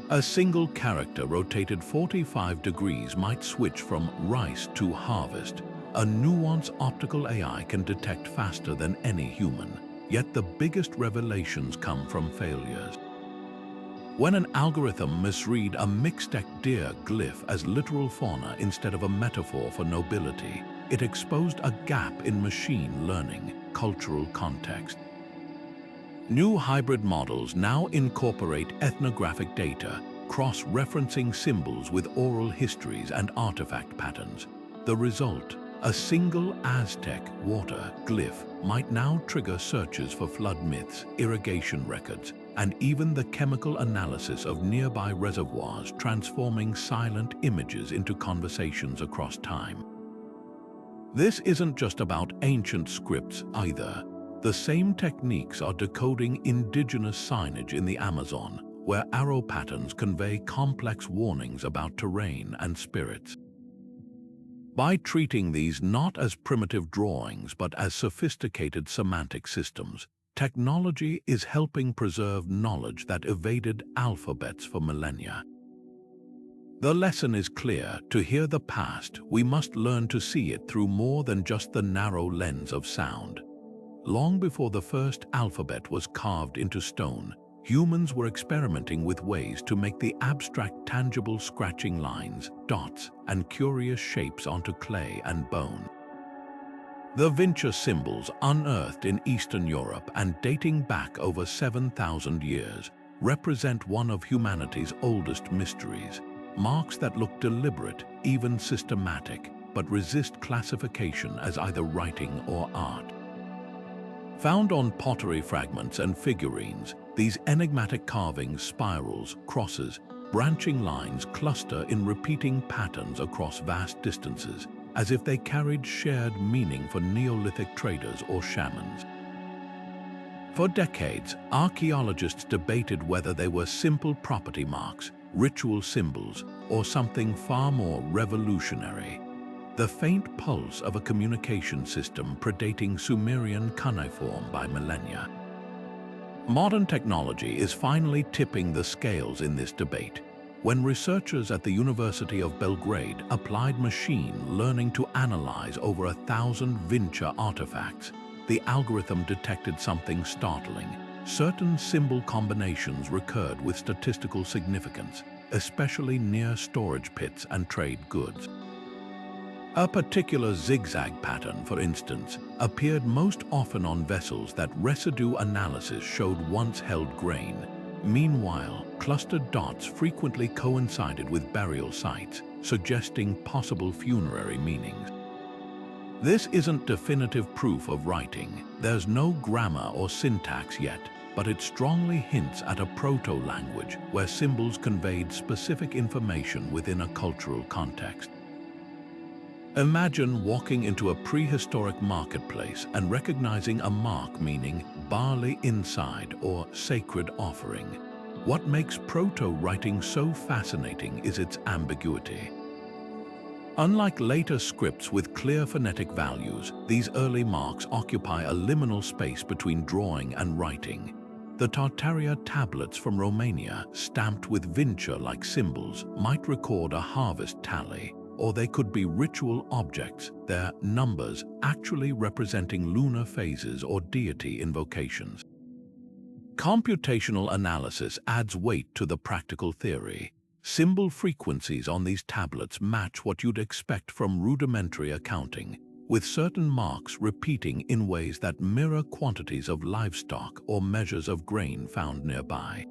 A single character rotated 45 degrees might switch from rice to harvest. A nuanced optical AI can detect faster than any human. Yet the biggest revelations come from failures. When an algorithm misread a mixtec deer glyph as literal fauna instead of a metaphor for nobility, it exposed a gap in machine learning, cultural context. New hybrid models now incorporate ethnographic data, cross-referencing symbols with oral histories and artifact patterns. The result: a single Aztec water glyph might now trigger searches for flood myths, irrigation records, and even the chemical analysis of nearby reservoirs, transforming silent images into conversations across time. This isn't just about ancient scripts either. The same techniques are decoding indigenous signage in the Amazon, where arrow patterns convey complex warnings about terrain and spirits. By treating these not as primitive drawings but as sophisticated semantic systems, technology is helping preserve knowledge that evaded alphabets for millennia. The lesson is clear: to hear the past, we must learn to see it through more than just the narrow lens of sound. Long before the first alphabet was carved into stone, humans were experimenting with ways to make the abstract tangible, scratching lines, dots, and curious shapes onto clay and bone. The Vinci symbols, unearthed in Eastern Europe and dating back over 7,000 years, represent one of humanity's oldest mysteries. Marks that look deliberate, even systematic, but resist classification as either writing or art. Found on pottery fragments and figurines, these enigmatic carvings, spirals, crosses, branching lines cluster in repeating patterns across vast distances, as if they carried shared meaning for Neolithic traders or shamans. For decades, archaeologists debated whether they were simple property marks, ritual symbols, or something far more revolutionary: the faint pulse of a communication system predating Sumerian cuneiform by millennia. Modern technology is finally tipping the scales in this debate. When researchers at the University of Belgrade applied machine learning to analyze over 1,000 Vinci artifacts, the algorithm detected something startling. Certain symbol combinations recurred with statistical significance, especially near storage pits and trade goods. A particular zigzag pattern, for instance, appeared most often on vessels that residue analysis showed once held grain. Meanwhile, clustered dots frequently coincided with burial sites, suggesting possible funerary meanings. This isn't definitive proof of writing. There's no grammar or syntax yet, but it strongly hints at a proto-language where symbols conveyed specific information within a cultural context. Imagine walking into a prehistoric marketplace and recognizing a mark meaning barley inside or sacred offering. What makes proto-writing so fascinating is its ambiguity. Unlike later scripts with clear phonetic values, these early marks occupy a liminal space between drawing and writing. The Tartaria tablets from Romania, stamped with vincha-like symbols, might record a harvest tally, or they could be ritual objects, their numbers actually representing lunar phases or deity invocations. Computational analysis adds weight to the practical theory. Symbol frequencies on these tablets match what you'd expect from rudimentary accounting, with certain marks repeating in ways that mirror quantities of livestock or measures of grain found nearby.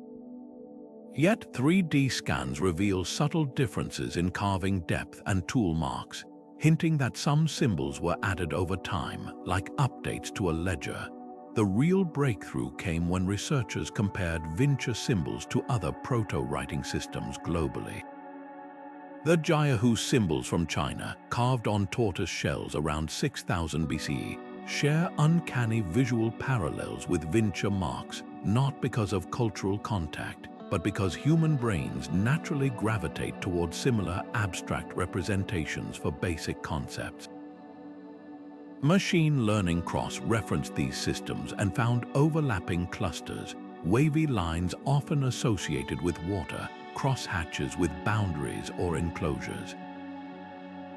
Yet 3D scans reveal subtle differences in carving depth and tool marks, hinting that some symbols were added over time, like updates to a ledger. The real breakthrough came when researchers compared vincha symbols to other proto-writing systems globally. The Jiahu symbols from China, carved on tortoise shells around 6000 BCE, share uncanny visual parallels with vincha marks, not because of cultural contact, but because human brains naturally gravitate toward similar abstract representations for basic concepts. Machine learning cross-referenced these systems and found overlapping clusters, wavy lines often associated with water, crosshatches with boundaries or enclosures.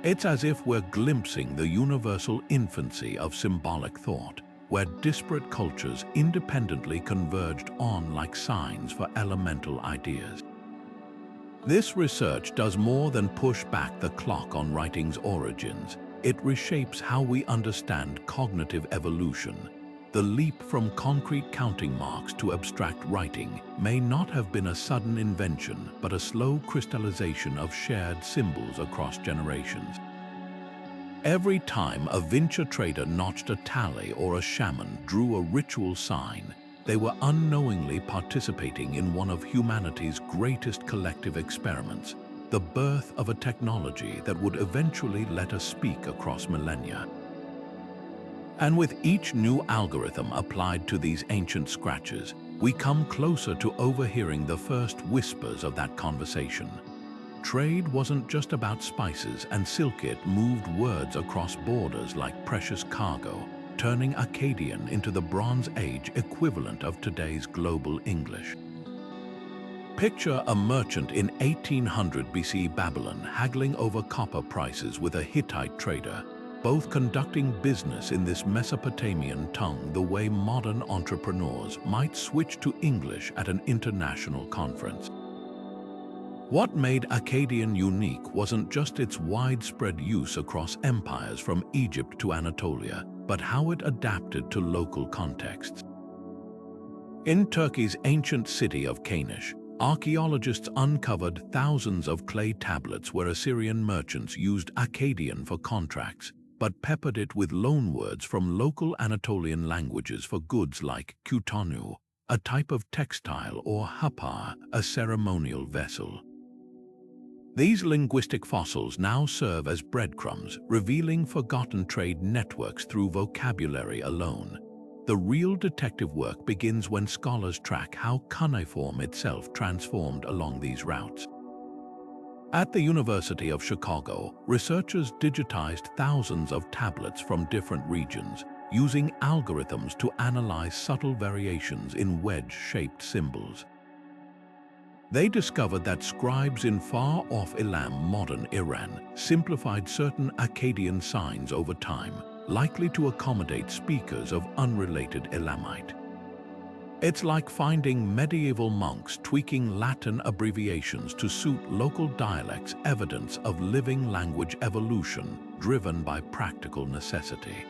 It's as if we're glimpsing the universal infancy of symbolic thought, where disparate cultures independently converged on like signs for elemental ideas. This research does more than push back the clock on writing's origins. It reshapes how we understand cognitive evolution. The leap from concrete counting marks to abstract writing may not have been a sudden invention, but a slow crystallization of shared symbols across generations. Every time a vincha trader notched a tally or a shaman drew a ritual sign, they were unknowingly participating in one of humanity's greatest collective experiments, the birth of a technology that would eventually let us speak across millennia. And with each new algorithm applied to these ancient scratches, we come closer to overhearing the first whispers of that conversation. Trade wasn't just about spices, and silk. It moved words across borders like precious cargo, turning Akkadian into the Bronze Age equivalent of today's global English. Picture a merchant in 1800 BC Babylon haggling over copper prices with a Hittite trader, both conducting business in this Mesopotamian tongue the way modern entrepreneurs might switch to English at an international conference. What made Akkadian unique wasn't just its widespread use across empires from Egypt to Anatolia, but how it adapted to local contexts. In Turkey's ancient city of Kanish, archaeologists uncovered thousands of clay tablets where Assyrian merchants used Akkadian for contracts, but peppered it with loanwords from local Anatolian languages for goods like kutanu, a type of textile, or hapar, a ceremonial vessel. These linguistic fossils now serve as breadcrumbs, revealing forgotten trade networks through vocabulary alone. The real detective work begins when scholars track how cuneiform itself transformed along these routes. At the University of Chicago, researchers digitized thousands of tablets from different regions, using algorithms to analyze subtle variations in wedge-shaped symbols. They discovered that scribes in far-off Elam, modern Iran, simplified certain Akkadian signs over time, likely to accommodate speakers of unrelated Elamite. It's like finding medieval monks tweaking Latin abbreviations to suit local dialects, evidence of living language evolution driven by practical necessity.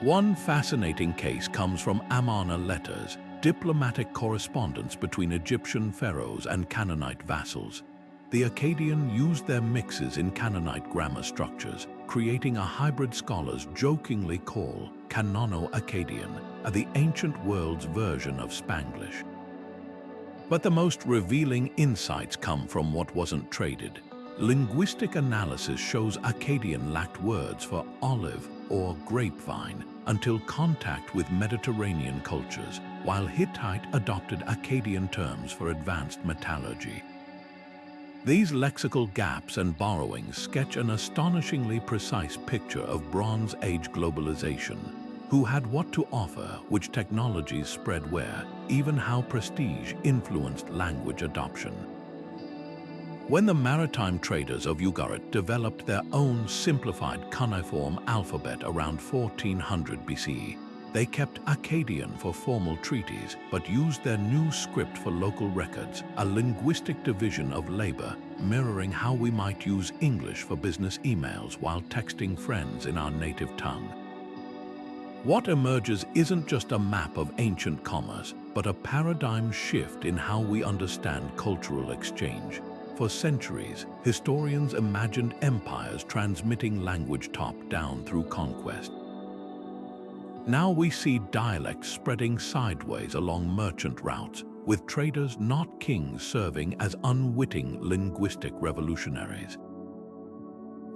One fascinating case comes from Amarna letters, diplomatic correspondence between Egyptian pharaohs and Canaanite vassals. The Akkadian used their mixes in Canaanite grammar structures, creating a hybrid scholars jokingly call Canono-Akkadian, the ancient world's version of Spanglish. But the most revealing insights come from what wasn't traded. Linguistic analysis shows Akkadian lacked words for olive or grapevine until contact with Mediterranean cultures, while Hittite adopted Akkadian terms for advanced metallurgy. These lexical gaps and borrowings sketch an astonishingly precise picture of Bronze Age globalization. Who had what to offer, which technologies spread where, even how prestige influenced language adoption. When the maritime traders of Ugaritic developed their own simplified cuneiform alphabet around 1400 BCE, they kept Akkadian for formal treaties but used their new script for local records, a linguistic division of labor mirroring how we might use English for business emails while texting friends in our native tongue. What emerges isn't just a map of ancient commerce, but a paradigm shift in how we understand cultural exchange. For centuries, historians imagined empires transmitting language top-down through conquest. Now we see dialects spreading sideways along merchant routes, with traders not kings serving as unwitting linguistic revolutionaries.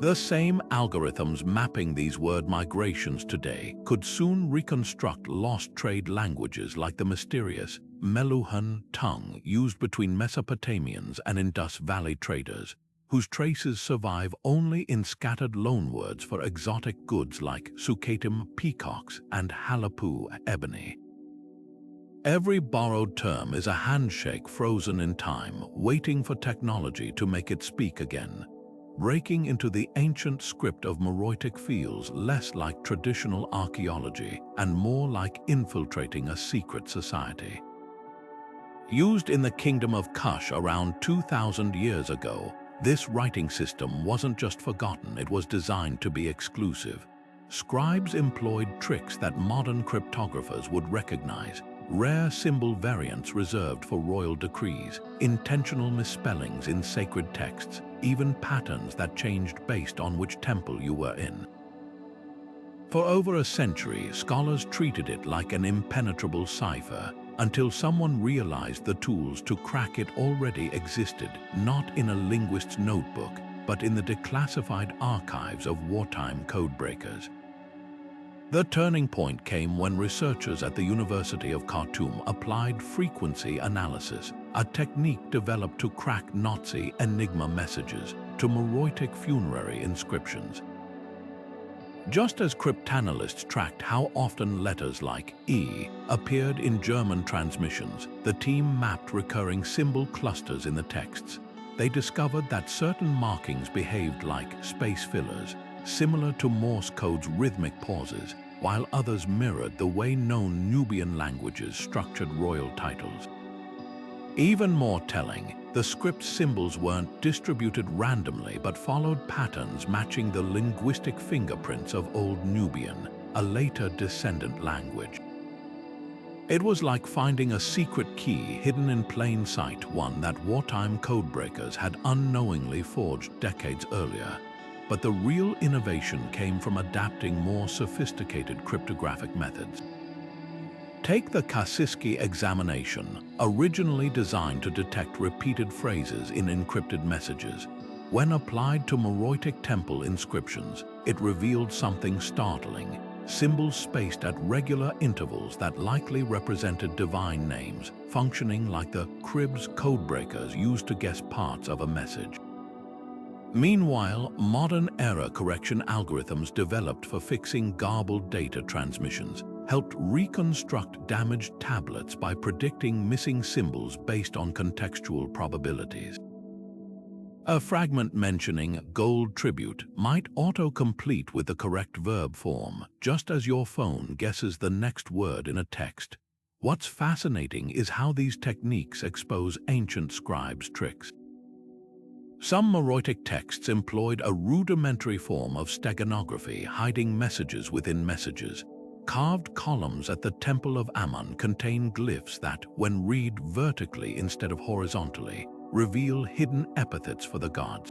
The same algorithms mapping these word migrations today could soon reconstruct lost trade languages like the mysterious Meluhan tongue used between Mesopotamians and Indus Valley traders, whose traces survive only in scattered loanwords for exotic goods like sucatum peacocks and halapu ebony. Every borrowed term is a handshake frozen in time, waiting for technology to make it speak again. Breaking into the ancient script of Meroitic feels less like traditional archaeology and more like infiltrating a secret society. Used in the Kingdom of Kush around 2,000 years ago, this writing system wasn't just forgotten, it was designed to be exclusive. Scribes employed tricks that modern cryptographers would recognize, rare symbol variants reserved for royal decrees, intentional misspellings in sacred texts, even patterns that changed based on which temple you were in. For over a century, scholars treated it like an impenetrable cipher, until someone realized the tools to crack it already existed, not in a linguist's notebook, but in the declassified archives of wartime codebreakers. The turning point came when researchers at the University of Khartoum applied frequency analysis, a technique developed to crack Nazi enigma messages to Meroitic funerary inscriptions. Just as cryptanalysts tracked how often letters like E appeared in German transmissions, the team mapped recurring symbol clusters in the texts. They discovered that certain markings behaved like space fillers, similar to Morse code's rhythmic pauses, while others mirrored the way known Nubian languages structured royal titles. Even more telling, the script symbols weren't distributed randomly but followed patterns matching the linguistic fingerprints of Old Nubian, a later descendant language. It was like finding a secret key hidden in plain sight, one that wartime codebreakers had unknowingly forged decades earlier. But the real innovation came from adapting more sophisticated cryptographic methods. Take the Kasiski examination, originally designed to detect repeated phrases in encrypted messages. When applied to Meroitic temple inscriptions, it revealed something startling: symbols spaced at regular intervals that likely represented divine names, functioning like the cribs codebreakers used to guess parts of a message. Meanwhile, modern error correction algorithms developed for fixing garbled data transmissions helped reconstruct damaged tablets by predicting missing symbols based on contextual probabilities. A fragment mentioning gold tribute might auto-complete with the correct verb form, just as your phone guesses the next word in a text. What's fascinating is how these techniques expose ancient scribes' tricks. Some Meroitic texts employed a rudimentary form of steganography, hiding messages within messages. Carved columns at the Temple of Ammon contain glyphs that, when read vertically instead of horizontally, reveal hidden epithets for the gods.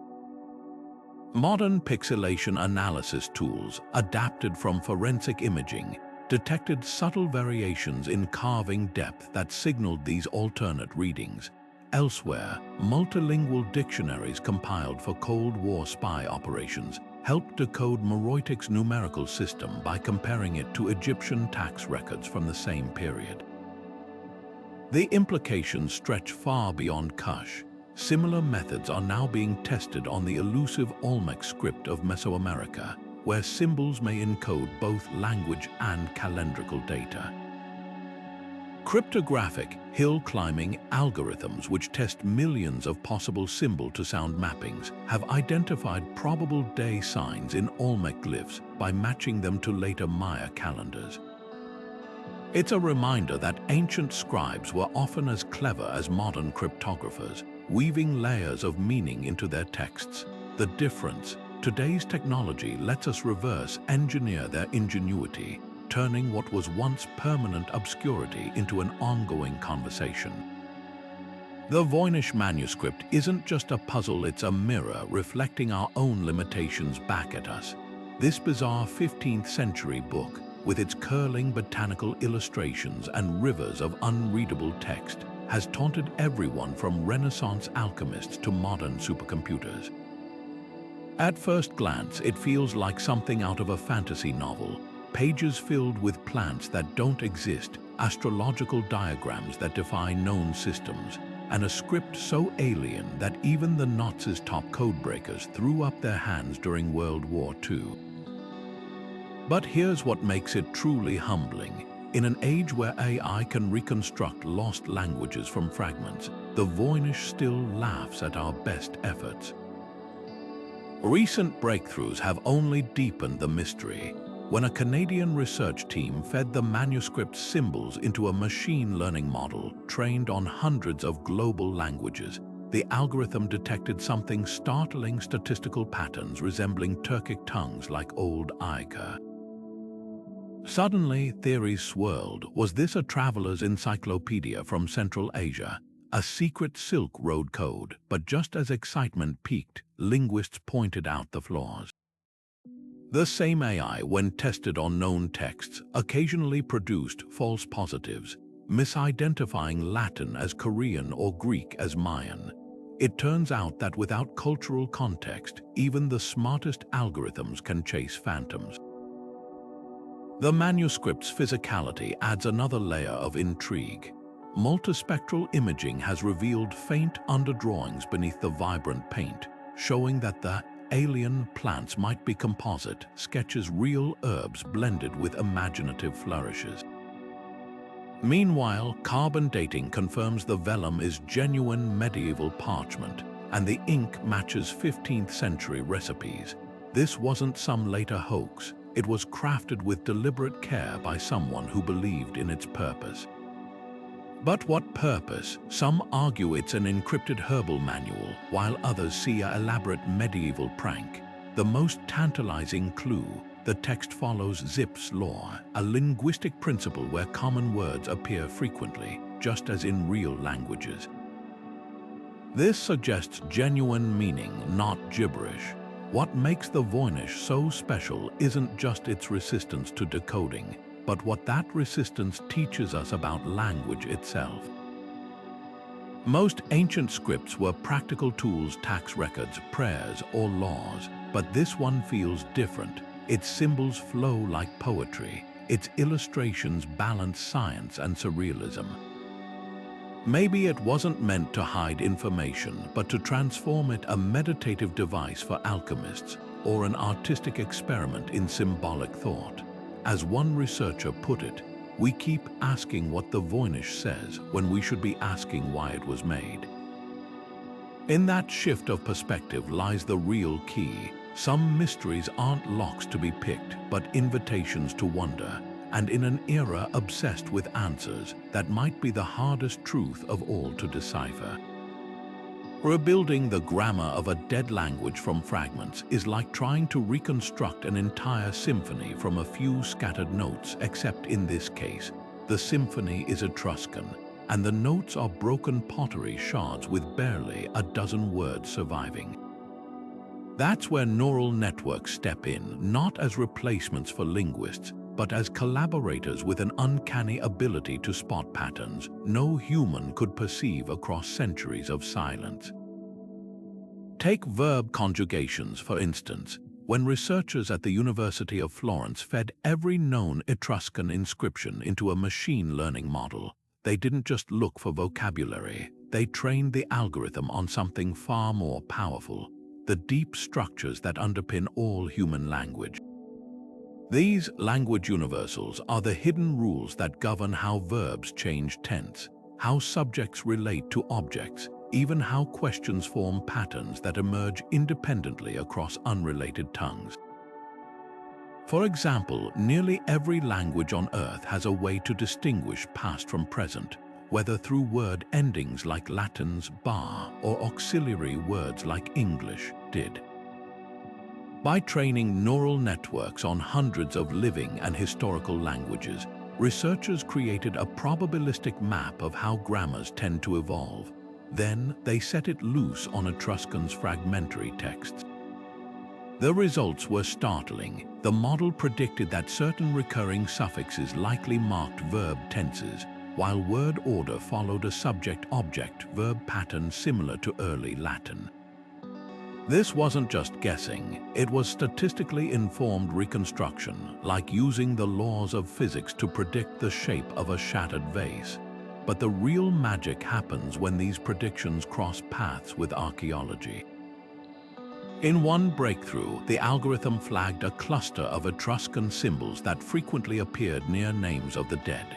Modern pixelation analysis tools, adapted from forensic imaging, detected subtle variations in carving depth that signaled these alternate readings. Elsewhere, multilingual dictionaries compiled for Cold War spy operations helped decode Meroitic's numerical system by comparing it to Egyptian tax records from the same period. The implications stretch far beyond Kush. Similar methods are now being tested on the elusive Olmec script of Mesoamerica, where symbols may encode both language and calendrical data. Cryptographic hill-climbing algorithms, which test millions of possible symbol-to-sound mappings, have identified probable day signs in Olmec glyphs by matching them to later Maya calendars. It's a reminder that ancient scribes were often as clever as modern cryptographers, weaving layers of meaning into their texts. The difference: today's technology lets us reverse engineer their ingenuity, turning what was once permanent obscurity into an ongoing conversation. The Voynich manuscript isn't just a puzzle, it's a mirror reflecting our own limitations back at us. This bizarre 15th century book, with its curling botanical illustrations and rivers of unreadable text, has taunted everyone from Renaissance alchemists to modern supercomputers. At first glance, it feels like something out of a fantasy novel. Pages filled with plants that don't exist, astrological diagrams that defy known systems, and a script so alien that even the Nazis' top codebreakers threw up their hands during World War II. But here's what makes it truly humbling. In an age where AI can reconstruct lost languages from fragments, the Voynich still laughs at our best efforts. Recent breakthroughs have only deepened the mystery. When a Canadian research team fed the manuscript symbols into a machine learning model trained on hundreds of global languages, the algorithm detected something startling: statistical patterns resembling Turkic tongues like Old Ica. Suddenly, theories swirled. Was this a traveler's encyclopedia from Central Asia, a secret Silk Road code? But just as excitement peaked, linguists pointed out the flaws. The same AI, when tested on known texts, occasionally produced false positives, misidentifying Latin as Korean or Greek as Mayan. It turns out that without cultural context, even the smartest algorithms can chase phantoms. The manuscript's physicality adds another layer of intrigue. Multispectral imaging has revealed faint underdrawings beneath the vibrant paint, showing that the alien plants might be composite sketches, real herbs blended with imaginative flourishes. Meanwhile, carbon dating confirms the vellum is genuine medieval parchment, and the ink matches 15th century recipes. This wasn't some later hoax. It was crafted with deliberate care by someone who believed in its purpose. But what purpose? Some argue it's an encrypted herbal manual, while others see an elaborate medieval prank. The most tantalizing clue: the text follows Zipf's law, a linguistic principle where common words appear frequently, just as in real languages. This suggests genuine meaning, not gibberish. What makes the Voynich so special isn't just its resistance to decoding, but what that resistance teaches us about language itself. Most ancient scripts were practical tools: tax records, prayers, or laws. But this one feels different. Its symbols flow like poetry. Its illustrations balance science and surrealism. Maybe it wasn't meant to hide information, but to transform it: a meditative device for alchemists, or an artistic experiment in symbolic thought. As one researcher put it, we keep asking what the Voynich says when we should be asking why it was made. In that shift of perspective lies the real key. Some mysteries aren't locks to be picked, but invitations to wonder. And in an era obsessed with answers, that might be the hardest truth of all to decipher. Rebuilding the grammar of a dead language from fragments is like trying to reconstruct an entire symphony from a few scattered notes, except in this case, the symphony is Etruscan, and the notes are broken pottery shards with barely a dozen words surviving. That's where neural networks step in, not as replacements for linguists, but as collaborators with an uncanny ability to spot patterns no human could perceive across centuries of silence. Take verb conjugations, for instance. When researchers at the University of Florence fed every known Etruscan inscription into a machine learning model, they didn't just look for vocabulary, they trained the algorithm on something far more powerful: the deep structures that underpin all human language. These language universals are the hidden rules that govern how verbs change tense, how subjects relate to objects, even how questions form patterns that emerge independently across unrelated tongues. For example, nearly every language on Earth has a way to distinguish past from present, whether through word endings like Latin's bar or auxiliary words like English did. By training neural networks on hundreds of living and historical languages, researchers created a probabilistic map of how grammars tend to evolve. Then they set it loose on Etruscan's fragmentary texts. The results were startling. The model predicted that certain recurring suffixes likely marked verb tenses, while word order followed a subject-object verb pattern similar to early Latin. This wasn't just guessing, it was statistically informed reconstruction, like using the laws of physics to predict the shape of a shattered vase. But the real magic happens when these predictions cross paths with archaeology. In one breakthrough, the algorithm flagged a cluster of Etruscan symbols that frequently appeared near names of the dead.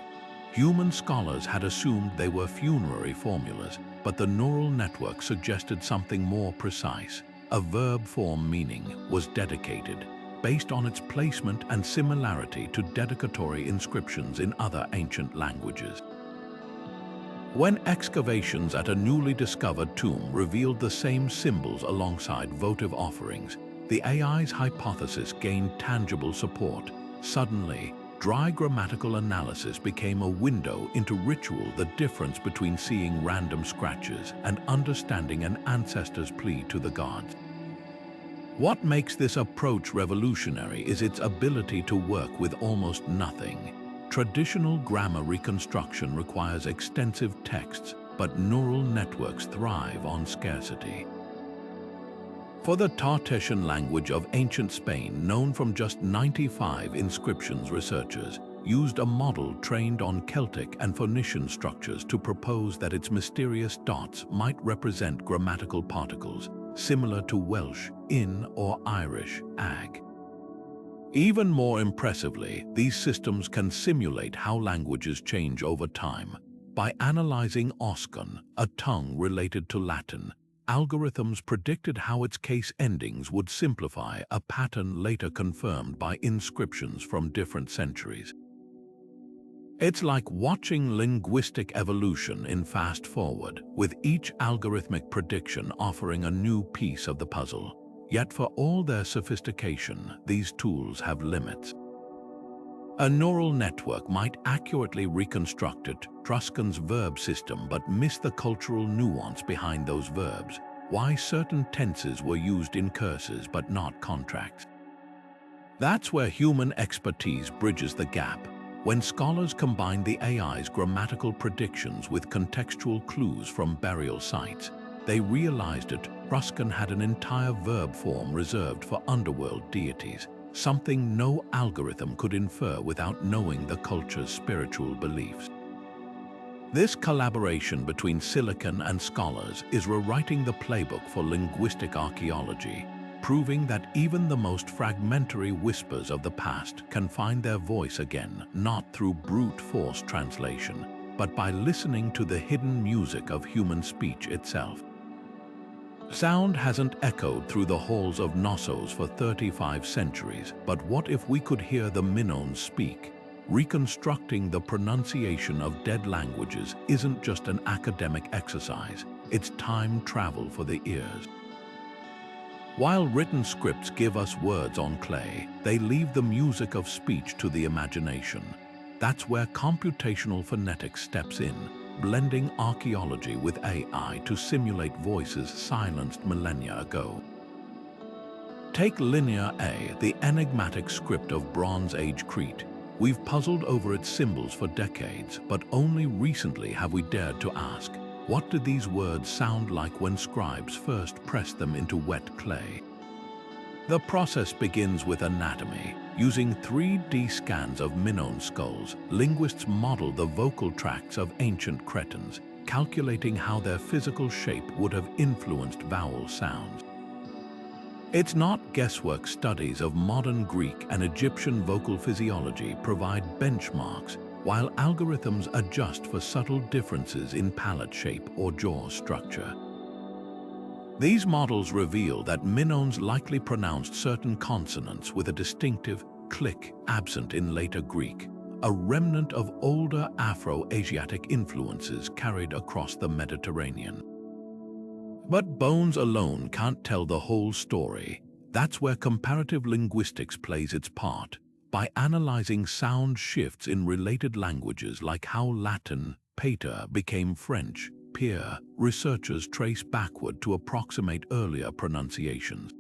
Human scholars had assumed they were funerary formulas, but the neural network suggested something more precise. A verb form meaning was dedicated, based on its placement and similarity to dedicatory inscriptions in other ancient languages. When excavations at a newly discovered tomb revealed the same symbols alongside votive offerings, the AI's hypothesis gained tangible support. Suddenly, dry grammatical analysis became a window into ritual, the difference between seeing random scratches and understanding an ancestor's plea to the gods. What makes this approach revolutionary is its ability to work with almost nothing. Traditional grammar reconstruction requires extensive texts, but neural networks thrive on scarcity. For the Tartessian language of ancient Spain, known from just 95 inscriptions, researchers used a model trained on Celtic and Phoenician structures to propose that its mysterious dots might represent grammatical particles, similar to Welsh in or Irish ag. Even more impressively, these systems can simulate how languages change over time. By analyzing Oscan, a tongue related to Latin, algorithms predicted how its case endings would simplify, a pattern later confirmed by inscriptions from different centuries. It's like watching linguistic evolution in fast forward, with each algorithmic prediction offering a new piece of the puzzle. Yet for all their sophistication, these tools have limits. A neural network might accurately reconstruct Etruscan's verb system but miss the cultural nuance behind those verbs, why certain tenses were used in curses but not contracts. That's where human expertise bridges the gap. When scholars combine the AI's grammatical predictions with contextual clues from burial sites, they realized that Etruscan had an entire verb form reserved for underworld deities, something no algorithm could infer without knowing the culture's spiritual beliefs. This collaboration between silicon and scholars is rewriting the playbook for linguistic archaeology, proving that even the most fragmentary whispers of the past can find their voice again, not through brute force translation, but by listening to the hidden music of human speech itself. Sound hasn't echoed through the halls of Knossos for 35 centuries, but what if we could hear the Minoans speak? Reconstructing the pronunciation of dead languages isn't just an academic exercise, it's time travel for the ears. While written scripts give us words on clay, they leave the music of speech to the imagination. That's where computational phonetics steps in, blending archaeology with AI to simulate voices silenced millennia ago. Take Linear A, the enigmatic script of Bronze Age Crete. We've puzzled over its symbols for decades, but only recently have we dared to ask, what did these words sound like when scribes first pressed them into wet clay? The process begins with anatomy. Using 3D scans of Minoan skulls, linguists model the vocal tracts of ancient Cretans, calculating how their physical shape would have influenced vowel sounds. It's not guesswork. Studies of modern Greek and Egyptian vocal physiology provide benchmarks, while algorithms adjust for subtle differences in palate shape or jaw structure. These models reveal that Minoans likely pronounced certain consonants with a distinctive click absent in later Greek, a remnant of older Afro-Asiatic influences carried across the Mediterranean. But bones alone can't tell the whole story. That's where comparative linguistics plays its part. By analyzing sound shifts in related languages like how Latin, pater, became French, peer, researchers trace backward to approximate earlier pronunciations.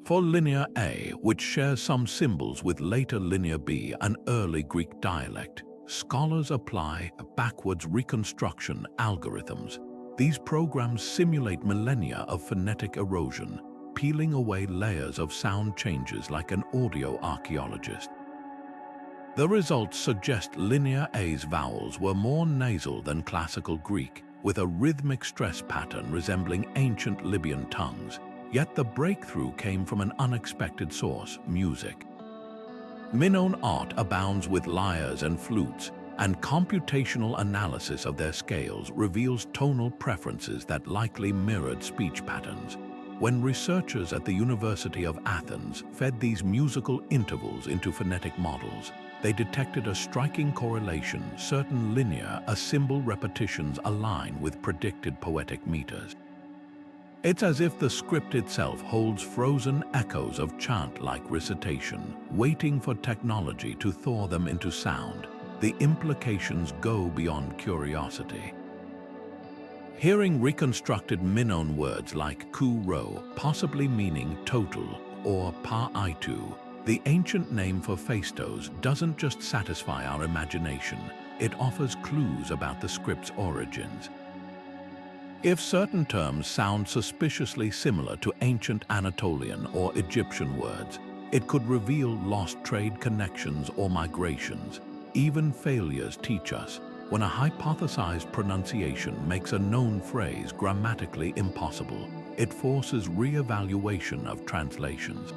For Linear A, which shares some symbols with later Linear B, an early Greek dialect, scholars apply backwards reconstruction algorithms. These programs simulate millennia of phonetic erosion, peeling away layers of sound changes like an audio archaeologist. The results suggest Linear A's vowels were more nasal than Classical Greek, with a rhythmic stress pattern resembling ancient Libyan tongues. Yet the breakthrough came from an unexpected source: music. Minoan art abounds with lyres and flutes, and computational analysis of their scales reveals tonal preferences that likely mirrored speech patterns. When researchers at the University of Athens fed these musical intervals into phonetic models, they detected a striking correlation. Certain linear symbol repetitions align with predicted poetic meters. It's as if the script itself holds frozen echoes of chant-like recitation, waiting for technology to thaw them into sound. The implications go beyond curiosity. Hearing reconstructed Minoan words like ku-ro, possibly meaning total, or pa-itu, the ancient name for Phaistos, doesn't just satisfy our imagination, it offers clues about the script's origins. If certain terms sound suspiciously similar to ancient Anatolian or Egyptian words, it could reveal lost trade connections or migrations. Even failures teach us. When a hypothesized pronunciation makes a known phrase grammatically impossible, it forces re-evaluation of translations.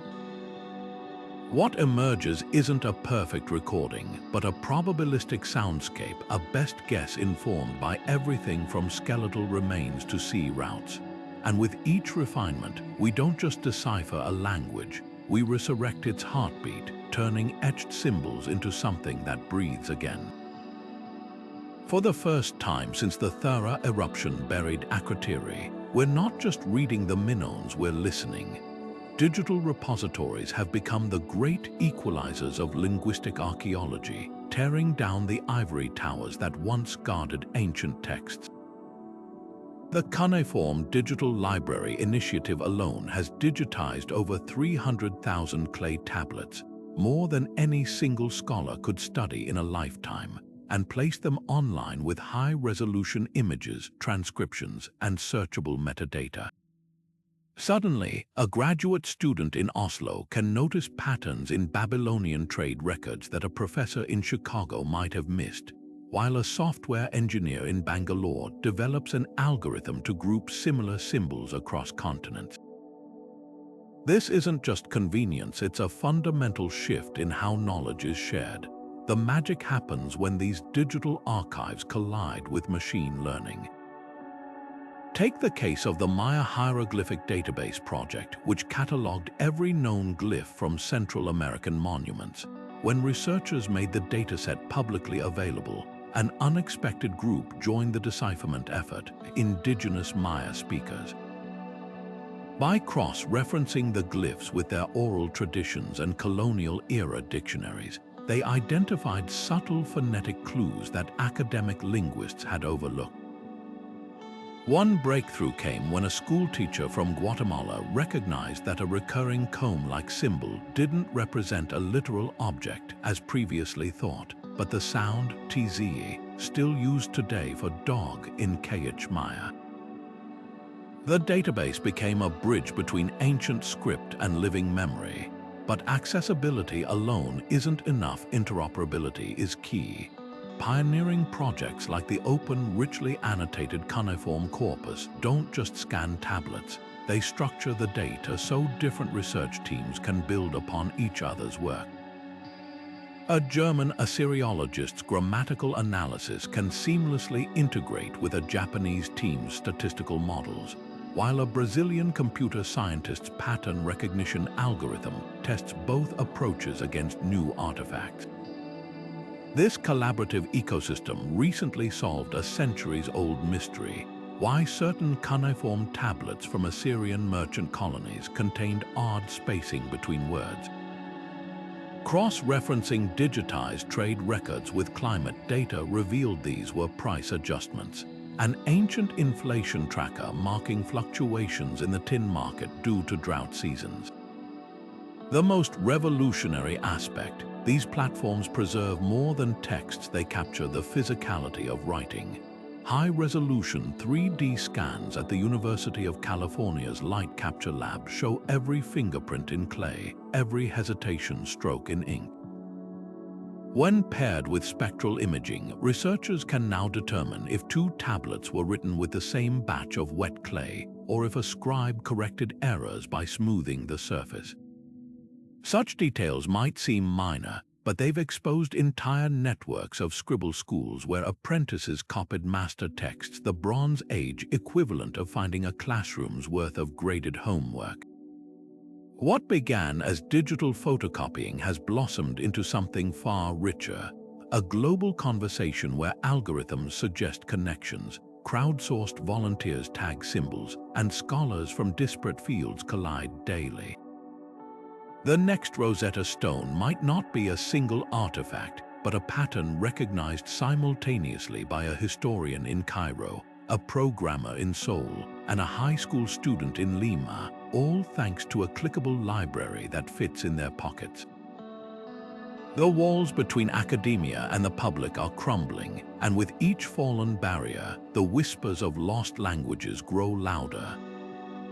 What emerges isn't a perfect recording, but a probabilistic soundscape, a best guess informed by everything from skeletal remains to sea routes. And with each refinement, we don't just decipher a language, we resurrect its heartbeat, turning etched symbols into something that breathes again. For the first time since the Thera eruption buried Akrotiri, we're not just reading the Minoans, we're listening. Digital repositories have become the great equalizers of linguistic archaeology, tearing down the ivory towers that once guarded ancient texts. The Cuneiform Digital Library Initiative alone has digitized over 300,000 clay tablets, more than any single scholar could study in a lifetime, and placed them online with high-resolution images, transcriptions, and searchable metadata. Suddenly, a graduate student in Oslo can notice patterns in Babylonian trade records that a professor in Chicago might have missed, while a software engineer in Bangalore develops an algorithm to group similar symbols across continents. This isn't just convenience, it's a fundamental shift in how knowledge is shared. The magic happens when these digital archives collide with machine learning. Take the case of the Maya Hieroglyphic Database project, which catalogued every known glyph from Central American monuments. When researchers made the dataset publicly available, an unexpected group joined the decipherment effort: Indigenous Maya speakers. By cross-referencing the glyphs with their oral traditions and colonial-era dictionaries, they identified subtle phonetic clues that academic linguists had overlooked. One breakthrough came when a schoolteacher from Guatemala recognized that a recurring comb-like symbol didn't represent a literal object as previously thought, but the sound tze, still used today for dog in Quechua Maya. The database became a bridge between ancient script and living memory. But accessibility alone isn't enough. Interoperability is key. Pioneering projects like the open, richly annotated cuneiform corpus don't just scan tablets. They structure the data so different research teams can build upon each other's work. A German Assyriologist's grammatical analysis can seamlessly integrate with a Japanese team's statistical models, while a Brazilian computer scientist's pattern recognition algorithm tests both approaches against new artifacts. This collaborative ecosystem recently solved a centuries-old mystery: why certain cuneiform tablets from Assyrian merchant colonies contained odd spacing between words. Cross-referencing digitized trade records with climate data revealed these were price adjustments. An ancient inflation tracker marking fluctuations in the tin market due to drought seasons. The most revolutionary aspect: these platforms preserve more than texts, they capture the physicality of writing. High-resolution 3D scans at the University of California's Light Capture Lab show every fingerprint in clay, every hesitation stroke in ink. When paired with spectral imaging, researchers can now determine if two tablets were written with the same batch of wet clay, or if a scribe corrected errors by smoothing the surface. Such details might seem minor, but they've exposed entire networks of scribble schools where apprentices copied master texts, the Bronze Age equivalent of finding a classroom's worth of graded homework. What began as digital photocopying has blossomed into something far richer: a global conversation where algorithms suggest connections, crowdsourced volunteers tag symbols, and scholars from disparate fields collide daily. The next Rosetta Stone might not be a single artifact, but a pattern recognized simultaneously by a historian in Cairo, a programmer in Seoul, and a high school student in Lima, all thanks to a clickable library that fits in their pockets. The walls between academia and the public are crumbling, and with each fallen barrier, the whispers of lost languages grow louder.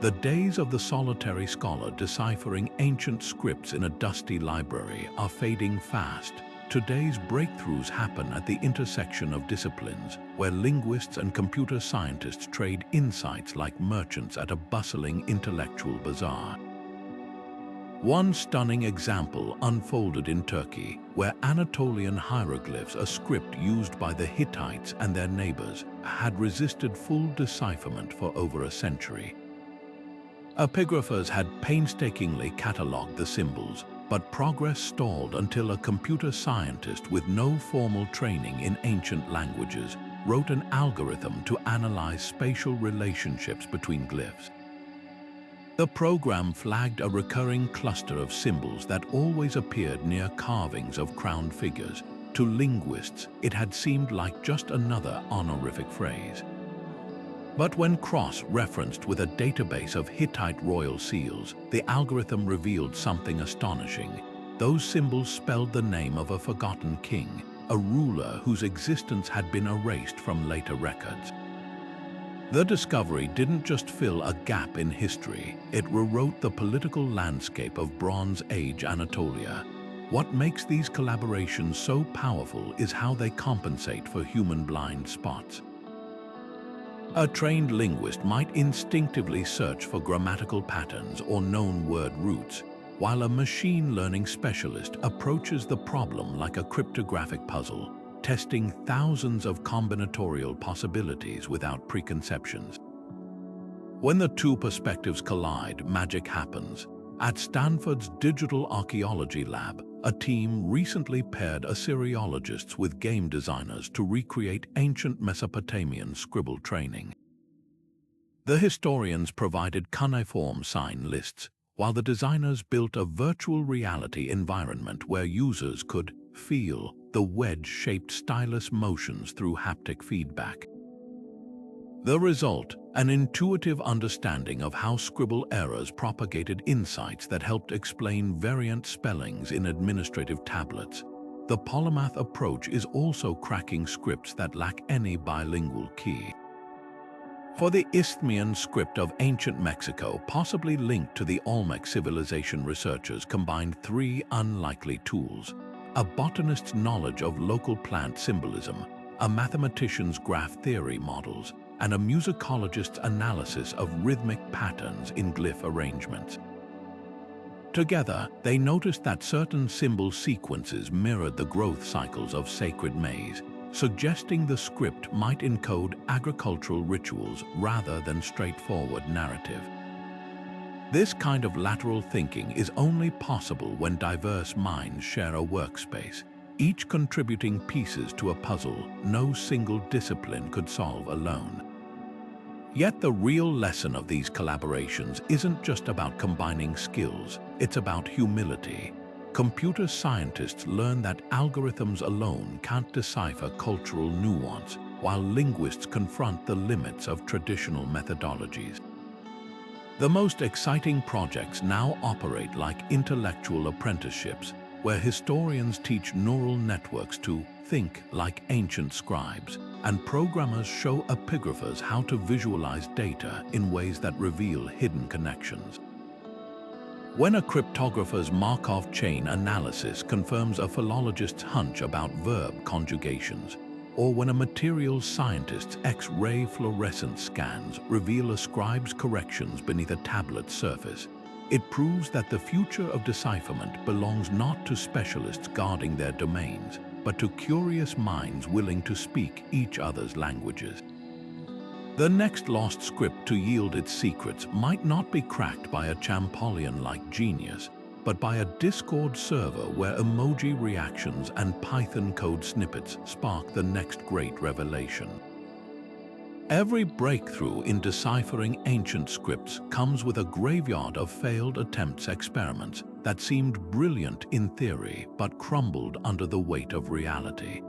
The days of the solitary scholar deciphering ancient scripts in a dusty library are fading fast. Today's breakthroughs happen at the intersection of disciplines, where linguists and computer scientists trade insights like merchants at a bustling intellectual bazaar. One stunning example unfolded in Turkey, where Anatolian hieroglyphs, a script used by the Hittites and their neighbors, had resisted full decipherment for over a century. Epigraphers had painstakingly catalogued the symbols, but progress stalled until a computer scientist with no formal training in ancient languages wrote an algorithm to analyze spatial relationships between glyphs. The program flagged a recurring cluster of symbols that always appeared near carvings of crowned figures. To linguists, it had seemed like just another honorific phrase. But when cross-referenced with a database of Hittite royal seals, the algorithm revealed something astonishing. Those symbols spelled the name of a forgotten king, a ruler whose existence had been erased from later records. The discovery didn't just fill a gap in history, it rewrote the political landscape of Bronze Age Anatolia. What makes these collaborations so powerful is how they compensate for human blind spots. A trained linguist might instinctively search for grammatical patterns or known word roots, while a machine learning specialist approaches the problem like a cryptographic puzzle, testing thousands of combinatorial possibilities without preconceptions. When the two perspectives collide, magic happens. At Stanford's Digital Archaeology Lab, a team recently paired Assyriologists with game designers to recreate ancient Mesopotamian scribble training. The historians provided cuneiform sign lists, while the designers built a virtual reality environment where users could feel the wedge-shaped stylus motions through haptic feedback. The result, an intuitive understanding of how scribble errors propagated insights that helped explain variant spellings in administrative tablets. The polymath approach is also cracking scripts that lack any bilingual key. For the Isthmian script of ancient Mexico, possibly linked to the Olmec civilization, researchers combined three unlikely tools: a botanist's knowledge of local plant symbolism, a mathematician's graph theory models, and a musicologist's analysis of rhythmic patterns in glyph arrangements. Together, they noticed that certain symbol sequences mirrored the growth cycles of sacred maize, suggesting the script might encode agricultural rituals rather than straightforward narrative. This kind of lateral thinking is only possible when diverse minds share a workspace, each contributing pieces to a puzzle no single discipline could solve alone. Yet the real lesson of these collaborations isn't just about combining skills, it's about humility. Computer scientists learn that algorithms alone can't decipher cultural nuance, while linguists confront the limits of traditional methodologies. The most exciting projects now operate like intellectual apprenticeships, where historians teach neural networks to think like ancient scribes, and programmers show epigraphers how to visualize data in ways that reveal hidden connections. When a cryptographer's Markov chain analysis confirms a philologist's hunch about verb conjugations, or when a materials scientist's X-ray fluorescence scans reveal a scribe's corrections beneath a tablet's surface, it proves that the future of decipherment belongs not to specialists guarding their domains, but to curious minds willing to speak each other's languages. The next lost script to yield its secrets might not be cracked by a Champollion-like genius, but by a Discord server where emoji reactions and Python code snippets spark the next great revelation. Every breakthrough in deciphering ancient scripts comes with a graveyard of failed experiments that seemed brilliant in theory but crumbled under the weight of reality.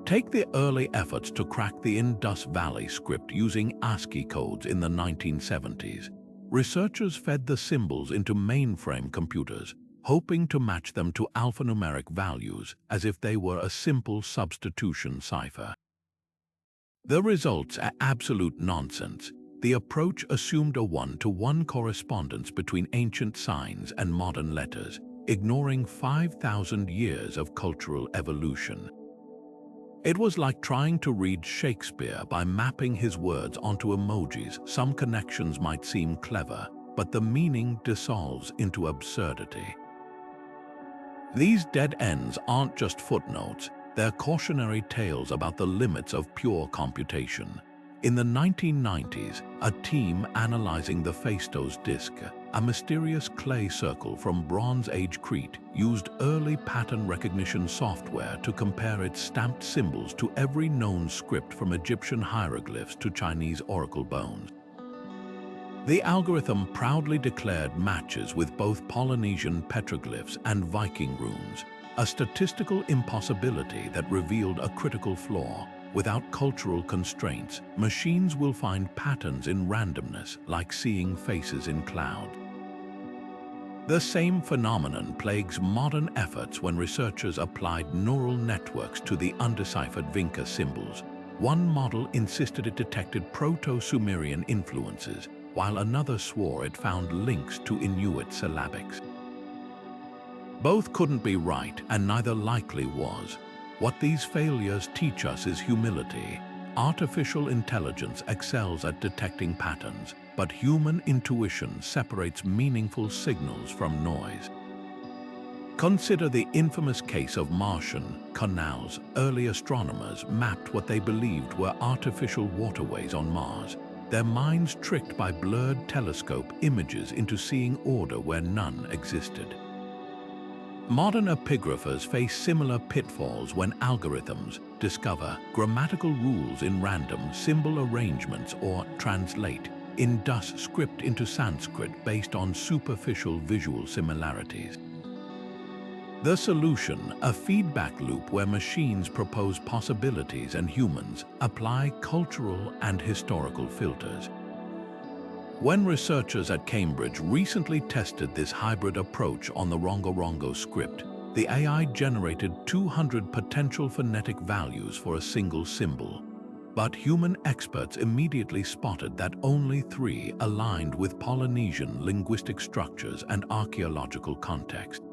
Take the early efforts to crack the Indus Valley script using ASCII codes in the 1970s. Researchers fed the symbols into mainframe computers, hoping to match them to alphanumeric values as if they were a simple substitution cipher. The results are absolute nonsense. The approach assumed a one-to-one correspondence between ancient signs and modern letters, ignoring 5,000 years of cultural evolution. It was like trying to read Shakespeare by mapping his words onto emojis. Some connections might seem clever, but the meaning dissolves into absurdity. These dead ends aren't just footnotes, they're cautionary tales about the limits of pure computation. In the 1990s, a team analyzing the Phaistos disk, a mysterious clay circle from Bronze Age Crete, used early pattern recognition software to compare its stamped symbols to every known script from Egyptian hieroglyphs to Chinese oracle bones. The algorithm proudly declared matches with both Polynesian petroglyphs and Viking runes, a statistical impossibility that revealed a critical flaw. Without cultural constraints, machines will find patterns in randomness, like seeing faces in clouds. The same phenomenon plagues modern efforts when researchers applied neural networks to the undeciphered Vinca symbols. One model insisted it detected Proto-Sumerian influences, while another swore it found links to Inuit syllabics. Both couldn't be right, and neither likely was. What these failures teach us is humility. Artificial intelligence excels at detecting patterns, but human intuition separates meaningful signals from noise. Consider the infamous case of Martian canals. Early astronomers mapped what they believed were artificial waterways on Mars, their minds tricked by blurred telescope images into seeing order where none existed. Modern epigraphers face similar pitfalls when algorithms discover grammatical rules in random symbol arrangements or translate Indus script into Sanskrit based on superficial visual similarities. The solution, a feedback loop where machines propose possibilities and humans apply cultural and historical filters. When researchers at Cambridge recently tested this hybrid approach on the Rongorongo script, the AI generated 200 potential phonetic values for a single symbol. But human experts immediately spotted that only 3 aligned with Polynesian linguistic structures and archaeological context.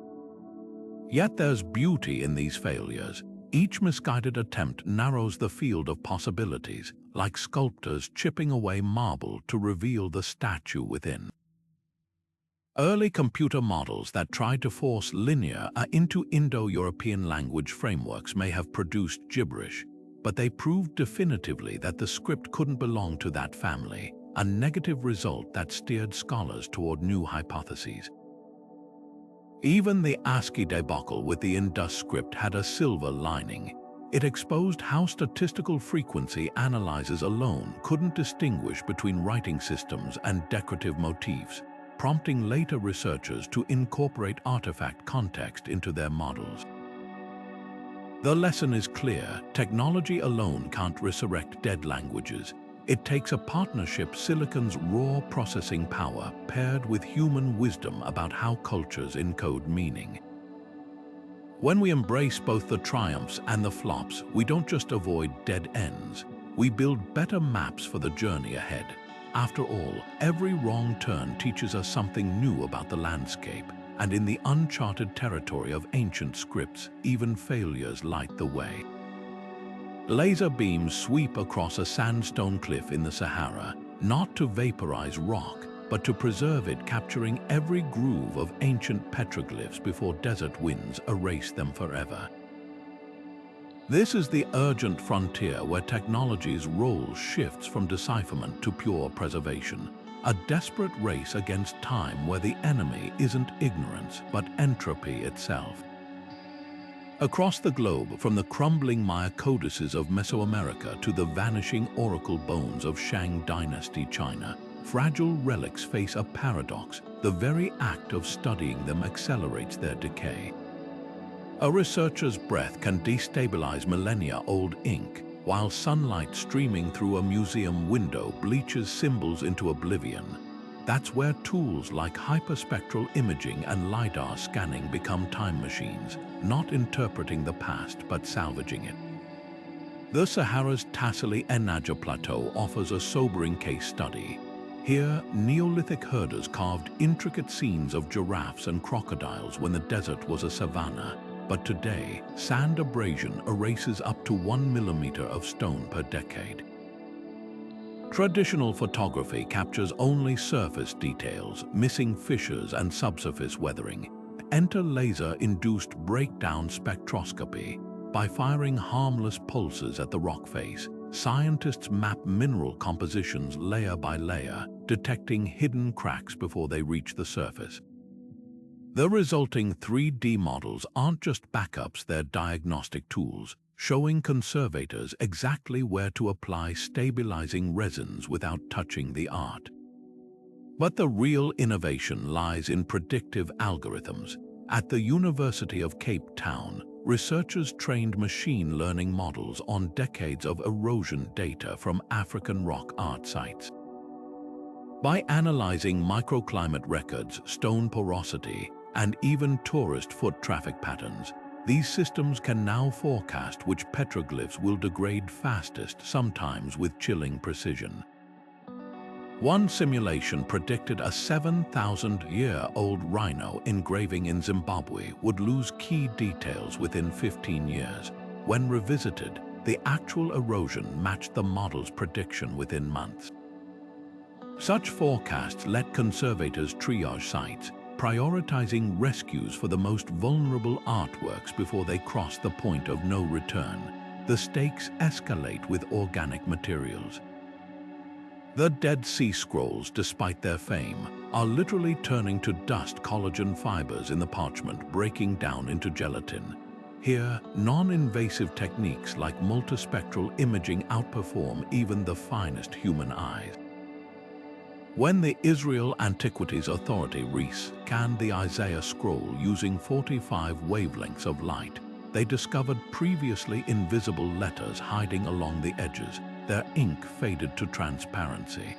Yet there's beauty in these failures. Each misguided attempt narrows the field of possibilities, like sculptors chipping away marble to reveal the statue within. Early computer models that tried to force linear into Indo-European language frameworks may have produced gibberish, but they proved definitively that the script couldn't belong to that family, a negative result that steered scholars toward new hypotheses. Even the ASCII debacle with the Indus script had a silver lining. It exposed how statistical frequency analyzers alone couldn't distinguish between writing systems and decorative motifs, prompting later researchers to incorporate artifact context into their models. The lesson is clear: technology alone can't resurrect dead languages. It takes a partnership, silicon's raw processing power paired with human wisdom about how cultures encode meaning. When we embrace both the triumphs and the flops, we don't just avoid dead ends, we build better maps for the journey ahead. After all, every wrong turn teaches us something new about the landscape, and in the uncharted territory of ancient scripts, even failures light the way. Laser beams sweep across a sandstone cliff in the Sahara, not to vaporize rock, but to preserve it, capturing every groove of ancient petroglyphs before desert winds erase them forever. This is the urgent frontier where technology's role shifts from decipherment to pure preservation, a desperate race against time where the enemy isn't ignorance, but entropy itself. Across the globe, from the crumbling Maya codices of Mesoamerica to the vanishing oracle bones of Shang Dynasty China, fragile relics face a paradox. The very act of studying them accelerates their decay. A researcher's breath can destabilize millennia-old ink, while sunlight streaming through a museum window bleaches symbols into oblivion. That's where tools like hyperspectral imaging and LiDAR scanning become time machines, not interpreting the past but salvaging it. The Sahara's Tassili Ennaja Plateau offers a sobering case study. Here, Neolithic herders carved intricate scenes of giraffes and crocodiles when the desert was a savanna, but today, sand abrasion erases up to 1 millimeter of stone per decade. Traditional photography captures only surface details, missing fissures and subsurface weathering. Enter laser-induced breakdown spectroscopy. By firing harmless pulses at the rock face, scientists map mineral compositions layer by layer, detecting hidden cracks before they reach the surface. The resulting 3D models aren't just backups, they're diagnostic tools, showing conservators exactly where to apply stabilizing resins without touching the art. But the real innovation lies in predictive algorithms. At the University of Cape Town, researchers trained machine learning models on decades of erosion data from African rock art sites. By analyzing microclimate records, stone porosity, and even tourist foot traffic patterns, these systems can now forecast which petroglyphs will degrade fastest, sometimes with chilling precision. One simulation predicted a 7,000-year-old rhino engraving in Zimbabwe would lose key details within 15 years. When revisited, the actual erosion matched the model's prediction within months. Such forecasts let conservators triage sites, prioritizing rescues for the most vulnerable artworks before they cross the point of no return. The stakes escalate with organic materials. The Dead Sea Scrolls, despite their fame, are literally turning to dust collagen fibers in the parchment, breaking down into gelatin. Here, non-invasive techniques like multispectral imaging outperform even the finest human eyes. When the Israel Antiquities Authority (RIS) scanned the Isaiah scroll using 45 wavelengths of light, they discovered previously invisible letters hiding along the edges. Their ink faded to transparency.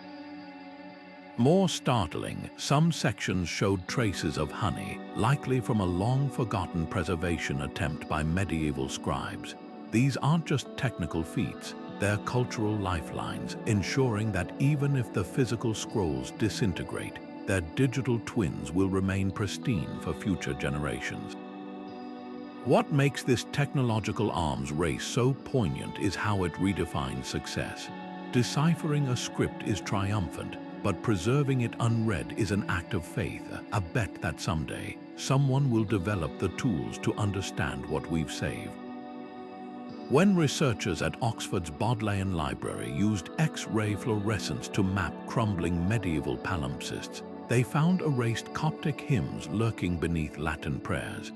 More startling, some sections showed traces of honey, likely from a long-forgotten preservation attempt by medieval scribes. These aren't just technical feats, they're cultural lifelines, ensuring that even if the physical scrolls disintegrate, their digital twins will remain pristine for future generations. What makes this technological arms race so poignant is how it redefines success. Deciphering a script is triumphant, but preserving it unread is an act of faith, a bet that someday, someone will develop the tools to understand what we've saved. When researchers at Oxford's Bodleian Library used X-ray fluorescence to map crumbling medieval palimpsests, they found erased Coptic hymns lurking beneath Latin prayers.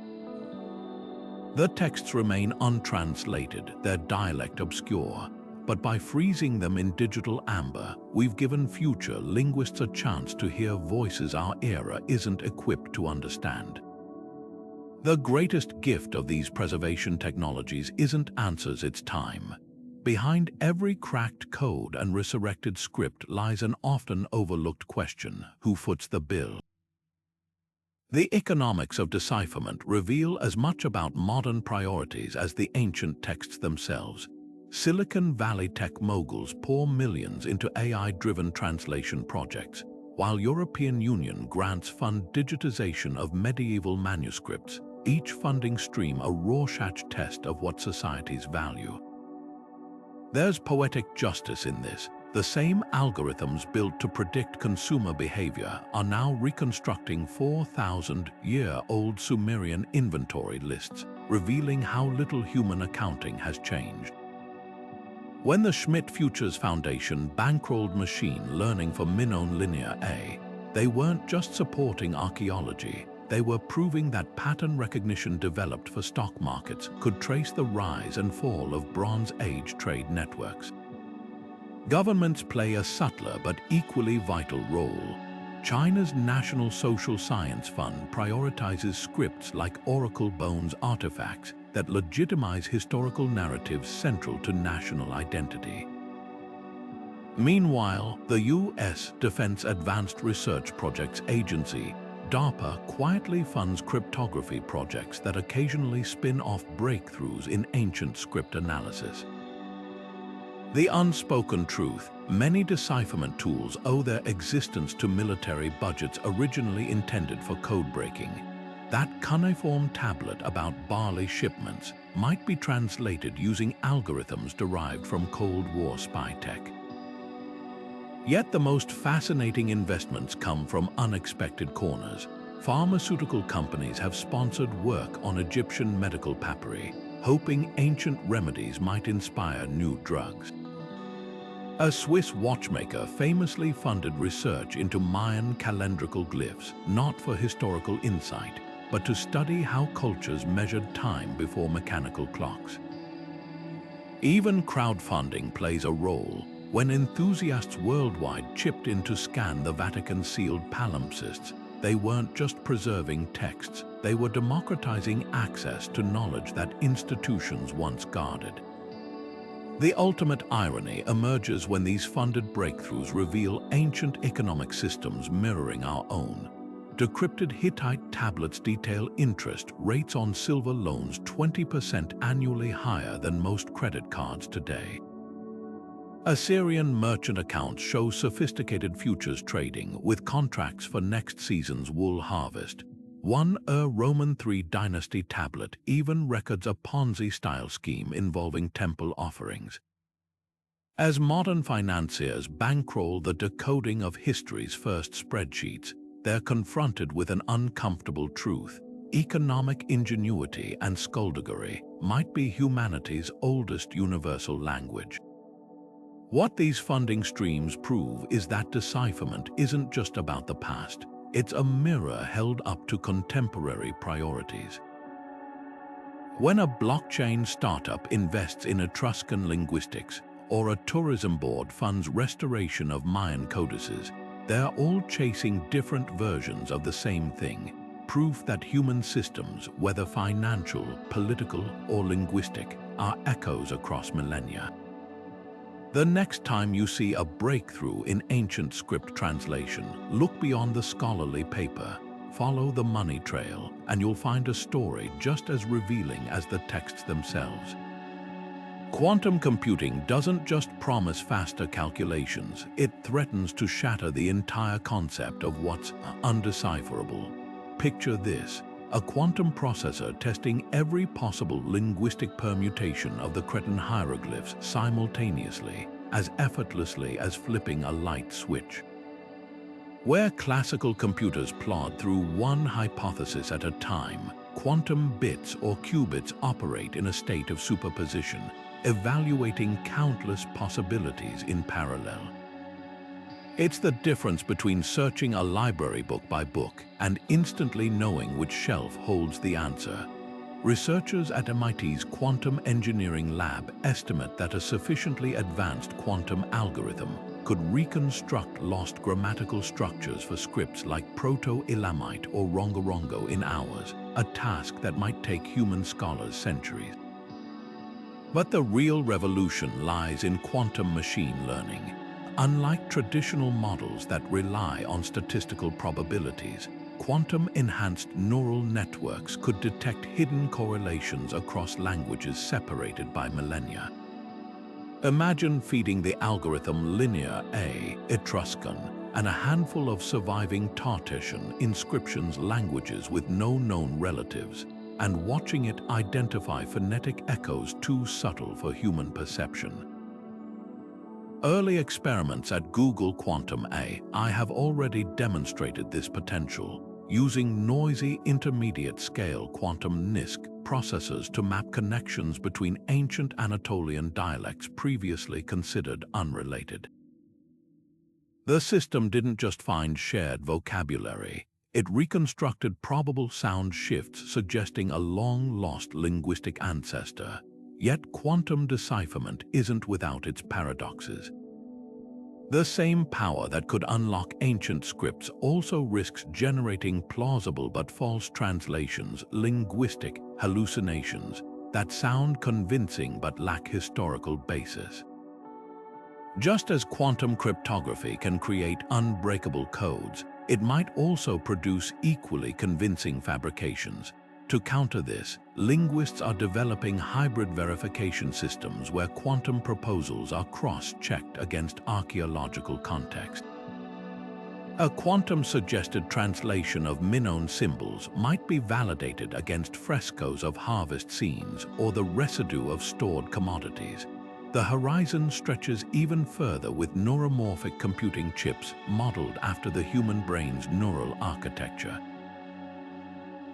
The texts remain untranslated, their dialect obscure, but by freezing them in digital amber, we've given future linguists a chance to hear voices our era isn't equipped to understand. The greatest gift of these preservation technologies isn't answers, it's time. Behind every cracked code and resurrected script lies an often overlooked question: who foots the bill? The economics of decipherment reveal as much about modern priorities as the ancient texts themselves. Silicon Valley tech moguls pour millions into AI-driven translation projects, while European Union grants fund digitization of medieval manuscripts, each funding stream a Rorschach test of what societies value. There's poetic justice in this. The same algorithms built to predict consumer behavior are now reconstructing 4,000-year-old Sumerian inventory lists, revealing how little human accounting has changed. When the Schmidt Futures Foundation bankrolled machine learning for Minoan Linear A, they weren't just supporting archaeology, they were proving that pattern recognition developed for stock markets could trace the rise and fall of Bronze Age trade networks. Governments play a subtler but equally vital role. China's National Social Science Fund prioritizes scripts like Oracle Bones artifacts that legitimize historical narratives central to national identity. Meanwhile, the U.S. Defense Advanced Research Projects Agency, DARPA, quietly funds cryptography projects that occasionally spin off breakthroughs in ancient script analysis. The unspoken truth: many decipherment tools owe their existence to military budgets originally intended for code breaking. That cuneiform tablet about barley shipments might be translated using algorithms derived from Cold War spy tech. Yet the most fascinating investments come from unexpected corners. Pharmaceutical companies have sponsored work on Egyptian medical papyri, hoping ancient remedies might inspire new drugs. A Swiss watchmaker famously funded research into Mayan calendrical glyphs, not for historical insight, but to study how cultures measured time before mechanical clocks. Even crowdfunding plays a role. When enthusiasts worldwide chipped in to scan the Vatican-sealed palimpsests, they weren't just preserving texts, they were democratizing access to knowledge that institutions once guarded. The ultimate irony emerges when these funded breakthroughs reveal ancient economic systems mirroring our own. Decrypted Hittite tablets detail interest rates on silver loans 20% annually higher than most credit cards today. Assyrian merchant accounts show sophisticated futures trading with contracts for next season's wool harvest. One Roman III dynasty tablet even records a Ponzi-style scheme involving temple offerings. As modern financiers bankroll the decoding of history's first spreadsheets, they're confronted with an uncomfortable truth. Economic ingenuity and skullduggery might be humanity's oldest universal language. What these funding streams prove is that decipherment isn't just about the past, it's a mirror held up to contemporary priorities. When a blockchain startup invests in Etruscan linguistics, or a tourism board funds restoration of Mayan codices, they're all chasing different versions of the same thing, proof that human systems, whether financial, political, or linguistic, are echoes across millennia. The next time you see a breakthrough in ancient script translation, look beyond the scholarly paper, follow the money trail, and you'll find a story just as revealing as the texts themselves. Quantum computing doesn't just promise faster calculations, it threatens to shatter the entire concept of what's undecipherable. Picture this: a quantum processor testing every possible linguistic permutation of the Cretan hieroglyphs simultaneously, as effortlessly as flipping a light switch. Where classical computers plod through one hypothesis at a time, quantum bits or qubits operate in a state of superposition, evaluating countless possibilities in parallel. It's the difference between searching a library book by book and instantly knowing which shelf holds the answer. Researchers at MIT's Quantum Engineering Lab estimate that a sufficiently advanced quantum algorithm could reconstruct lost grammatical structures for scripts like Proto-Elamite or Rongorongo in hours, a task that might take human scholars centuries. But the real revolution lies in quantum machine learning. Unlike traditional models that rely on statistical probabilities, quantum-enhanced neural networks could detect hidden correlations across languages separated by millennia. Imagine feeding the algorithm Linear A, Etruscan, and a handful of surviving Tartessian inscriptions languages with no known relatives, and watching it identify phonetic echoes too subtle for human perception. Early experiments at Google Quantum AI have already demonstrated this potential, using noisy intermediate-scale quantum NISQ processors to map connections between ancient Anatolian dialects previously considered unrelated. The system didn't just find shared vocabulary, it reconstructed probable sound shifts suggesting a long-lost linguistic ancestor. Yet quantum decipherment isn't without its paradoxes. The same power that could unlock ancient scripts also risks generating plausible but false translations, linguistic hallucinations, that sound convincing but lack historical basis. Just as quantum cryptography can create unbreakable codes, it might also produce equally convincing fabrications. To counter this, linguists are developing hybrid verification systems where quantum proposals are cross-checked against archaeological context. A quantum-suggested translation of Minoan symbols might be validated against frescoes of harvest scenes or the residue of stored commodities. The horizon stretches even further with neuromorphic computing chips modeled after the human brain's neural architecture.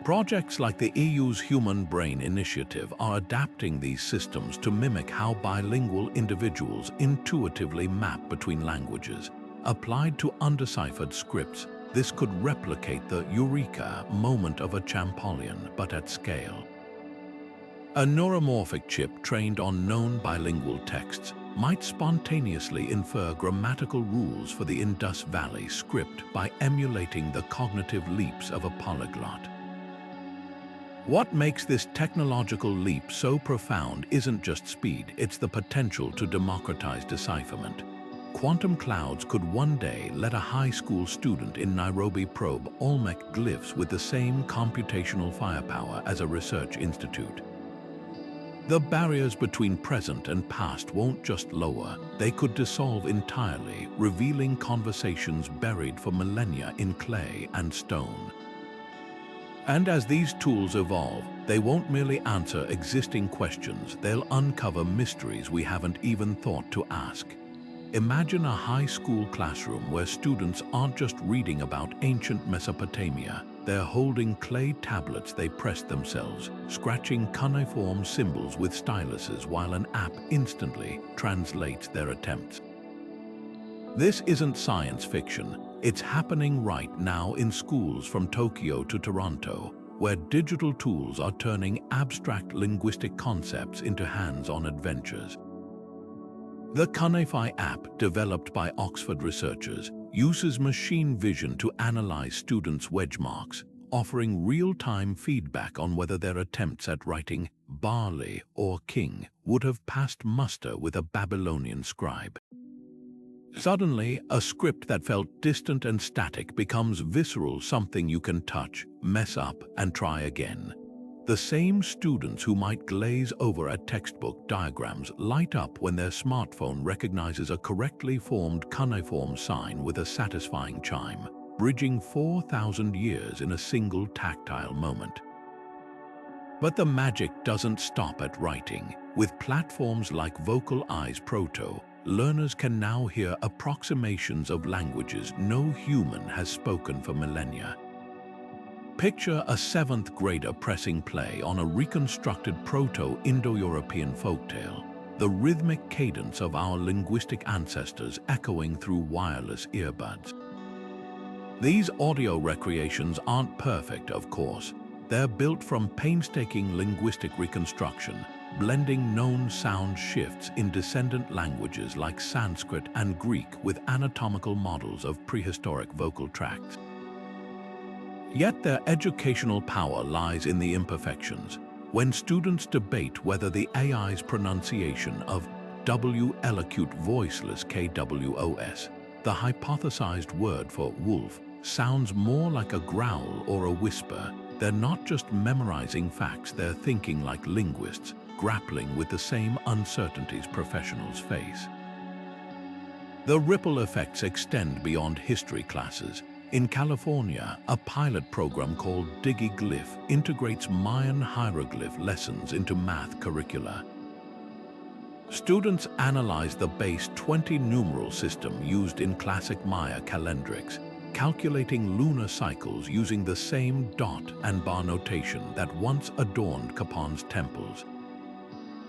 Projects like the EU's Human Brain Initiative are adapting these systems to mimic how bilingual individuals intuitively map between languages. Applied to undeciphered scripts, this could replicate the eureka moment of a Champollion, but at scale. A neuromorphic chip trained on known bilingual texts might spontaneously infer grammatical rules for the Indus Valley script by emulating the cognitive leaps of a polyglot. What makes this technological leap so profound isn't just speed, it's the potential to democratize decipherment. Quantum clouds could one day let a high school student in Nairobi probe Olmec glyphs with the same computational firepower as a research institute. The barriers between present and past won't just lower, they could dissolve entirely, revealing conversations buried for millennia in clay and stone. And as these tools evolve, they won't merely answer existing questions, they'll uncover mysteries we haven't even thought to ask. Imagine a high school classroom where students aren't just reading about ancient Mesopotamia, they're holding clay tablets they pressed themselves, scratching cuneiform symbols with styluses while an app instantly translates their attempts. This isn't science fiction. It's happening right now in schools from Tokyo to Toronto, where digital tools are turning abstract linguistic concepts into hands-on adventures. The Cuneifi app, developed by Oxford researchers, uses machine vision to analyze students' wedge marks, offering real-time feedback on whether their attempts at writing barley or king would have passed muster with a Babylonian scribe. Suddenly, a script that felt distant and static becomes visceral, something you can touch, mess up, and try again. The same students who might glaze over at textbook diagrams light up when their smartphone recognizes a correctly formed cuneiform sign with a satisfying chime, bridging 4,000 years in a single tactile moment. But the magic doesn't stop at writing. With platforms like Vocal Eyes Proto, learners can now hear approximations of languages no human has spoken for millennia. Picture a 7th grader pressing play on a reconstructed Proto-Indo-European folktale, the rhythmic cadence of our linguistic ancestors echoing through wireless earbuds. These audio recreations aren't perfect, of course. They're built from painstaking linguistic reconstruction, blending known sound shifts in descendant languages like Sanskrit and Greek with anatomical models of prehistoric vocal tracts. Yet their educational power lies in the imperfections. When students debate whether the AI's pronunciation of W-elocute voiceless KWOS, the hypothesized word for wolf, sounds more like a growl or a whisper, they're not just memorizing facts, they're thinking like linguists, grappling with the same uncertainties professionals face. The ripple effects extend beyond history classes. In California, a pilot program called DigiGlyph integrates Mayan hieroglyph lessons into math curricula. Students analyze the base 20 numeral system used in classic Maya calendrics, calculating lunar cycles using the same dot and bar notation that once adorned Capon's temples.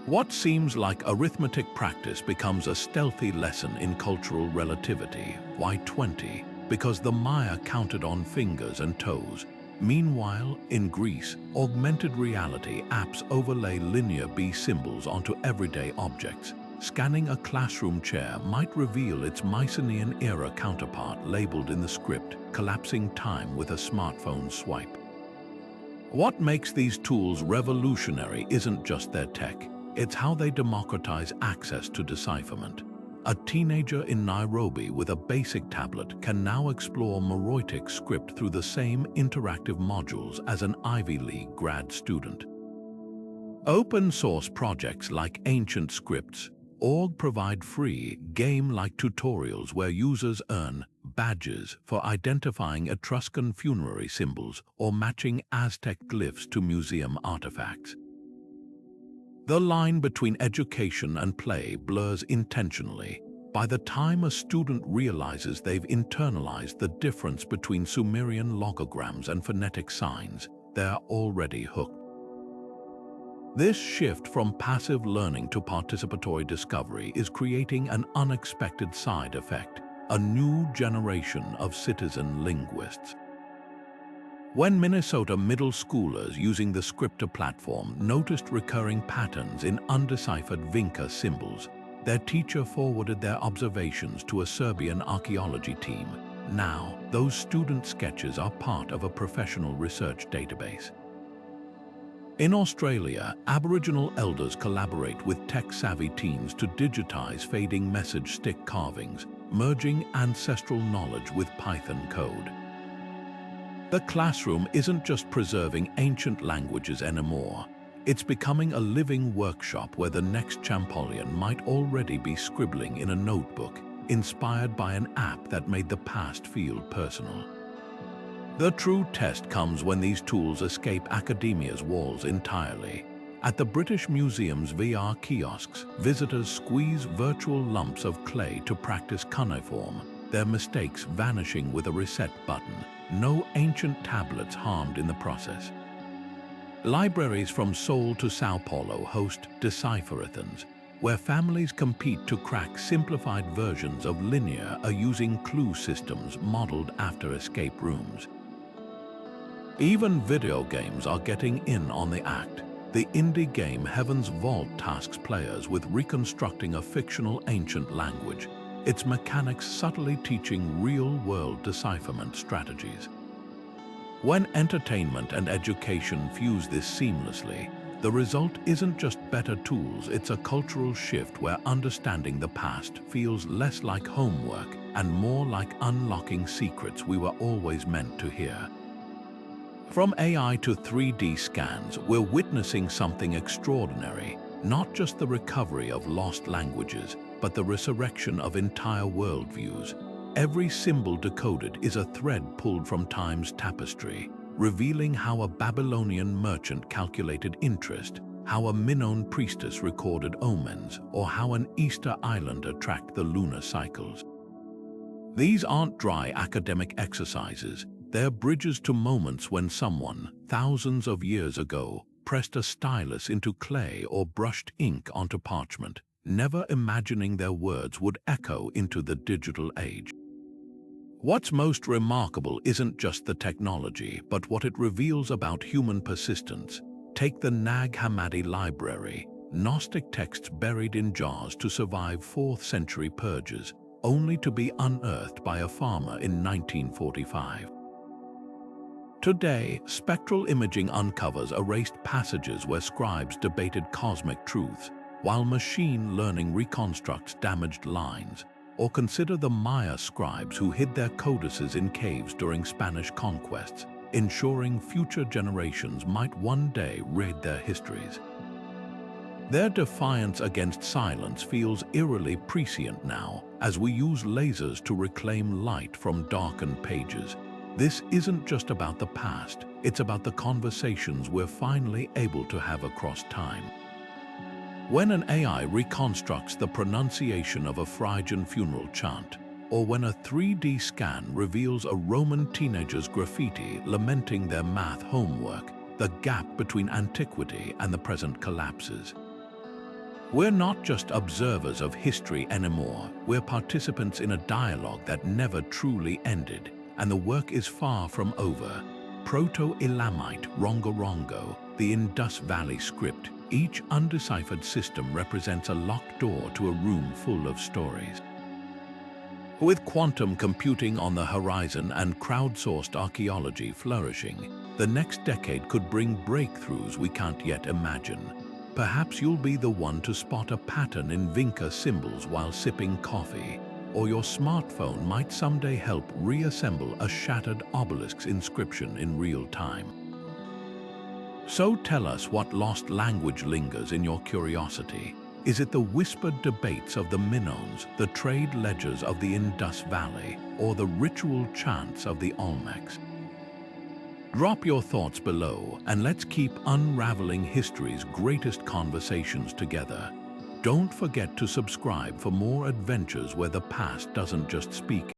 What seems like arithmetic practice becomes a stealthy lesson in cultural relativity. Why 20? Because the Maya counted on fingers and toes. Meanwhile, in Greece, augmented reality apps overlay linear B symbols onto everyday objects. Scanning a classroom chair might reveal its Mycenaean-era counterpart labeled in the script, collapsing time with a smartphone swipe. What makes these tools revolutionary isn't just their tech, it's how they democratize access to decipherment. A teenager in Nairobi with a basic tablet can now explore Moraitic script through the same interactive modules as an Ivy League grad student. Open-source projects like Ancient Scripts.org provide free, game-like tutorials where users earn badges for identifying Etruscan funerary symbols or matching Aztec glyphs to museum artifacts. The line between education and play blurs intentionally. By the time a student realizes they've internalized the difference between Sumerian logograms and phonetic signs, they're already hooked. This shift from passive learning to participatory discovery is creating an unexpected side effect, a new generation of citizen linguists. When Minnesota middle schoolers using the Scripter platform noticed recurring patterns in undeciphered Vinca symbols, their teacher forwarded their observations to a Serbian archaeology team. Now, those student sketches are part of a professional research database. In Australia, Aboriginal elders collaborate with tech-savvy teens to digitize fading message stick carvings, merging ancestral knowledge with Python code. The classroom isn't just preserving ancient languages anymore. It's becoming a living workshop where the next Champollion might already be scribbling in a notebook, inspired by an app that made the past feel personal. The true test comes when these tools escape academia's walls entirely. At the British Museum's VR kiosks, visitors squeeze virtual lumps of clay to practice cuneiform, their mistakes vanishing with a reset button. No ancient tablets harmed in the process. Libraries from Seoul to Sao Paulo host Decipherathons, where families compete to crack simplified versions of linear or using clue systems modeled after escape rooms. Even video games are getting in on the act. The indie game Heaven's Vault tasks players with reconstructing a fictional ancient language, its mechanics subtly teaching real-world decipherment strategies. When entertainment and education fuse this seamlessly, the result isn't just better tools, it's a cultural shift where understanding the past feels less like homework and more like unlocking secrets we were always meant to hear. From AI to 3D scans, we're witnessing something extraordinary, not just the recovery of lost languages, but the resurrection of entire worldviews. Every symbol decoded is a thread pulled from time's tapestry, revealing how a Babylonian merchant calculated interest, how a Minoan priestess recorded omens, or how an Easter Islander tracked the lunar cycles. These aren't dry academic exercises, they're bridges to moments when someone, thousands of years ago, pressed a stylus into clay or brushed ink onto parchment, never imagining their words would echo into the digital age. What's most remarkable isn't just the technology, but what it reveals about human persistence. Take the Nag Hammadi library, Gnostic texts buried in jars to survive 4th century purges, only to be unearthed by a farmer in 1945. Today, spectral imaging uncovers erased passages where scribes debated cosmic truths, while machine learning reconstructs damaged lines. Or consider the Maya scribes who hid their codices in caves during Spanish conquests, ensuring future generations might one day read their histories. Their defiance against silence feels eerily prescient now, as we use lasers to reclaim light from darkened pages. This isn't just about the past, it's about the conversations we're finally able to have across time. When an AI reconstructs the pronunciation of a Phrygian funeral chant, or when a 3D scan reveals a Roman teenager's graffiti lamenting their math homework, the gap between antiquity and the present collapses. We're not just observers of history anymore, we're participants in a dialogue that never truly ended, and the work is far from over. Proto-Elamite Rongorongo, the Indus Valley script, each undeciphered system represents a locked door to a room full of stories. With quantum computing on the horizon and crowdsourced archaeology flourishing, the next decade could bring breakthroughs we can't yet imagine. Perhaps you'll be the one to spot a pattern in Vinca symbols while sipping coffee, or your smartphone might someday help reassemble a shattered obelisk's inscription in real time. So tell us what lost language lingers in your curiosity. Is it the whispered debates of the Minoans, the trade ledgers of the Indus Valley, or the ritual chants of the Olmecs? Drop your thoughts below and let's keep unraveling history's greatest conversations together. Don't forget to subscribe for more adventures where the past doesn't just speak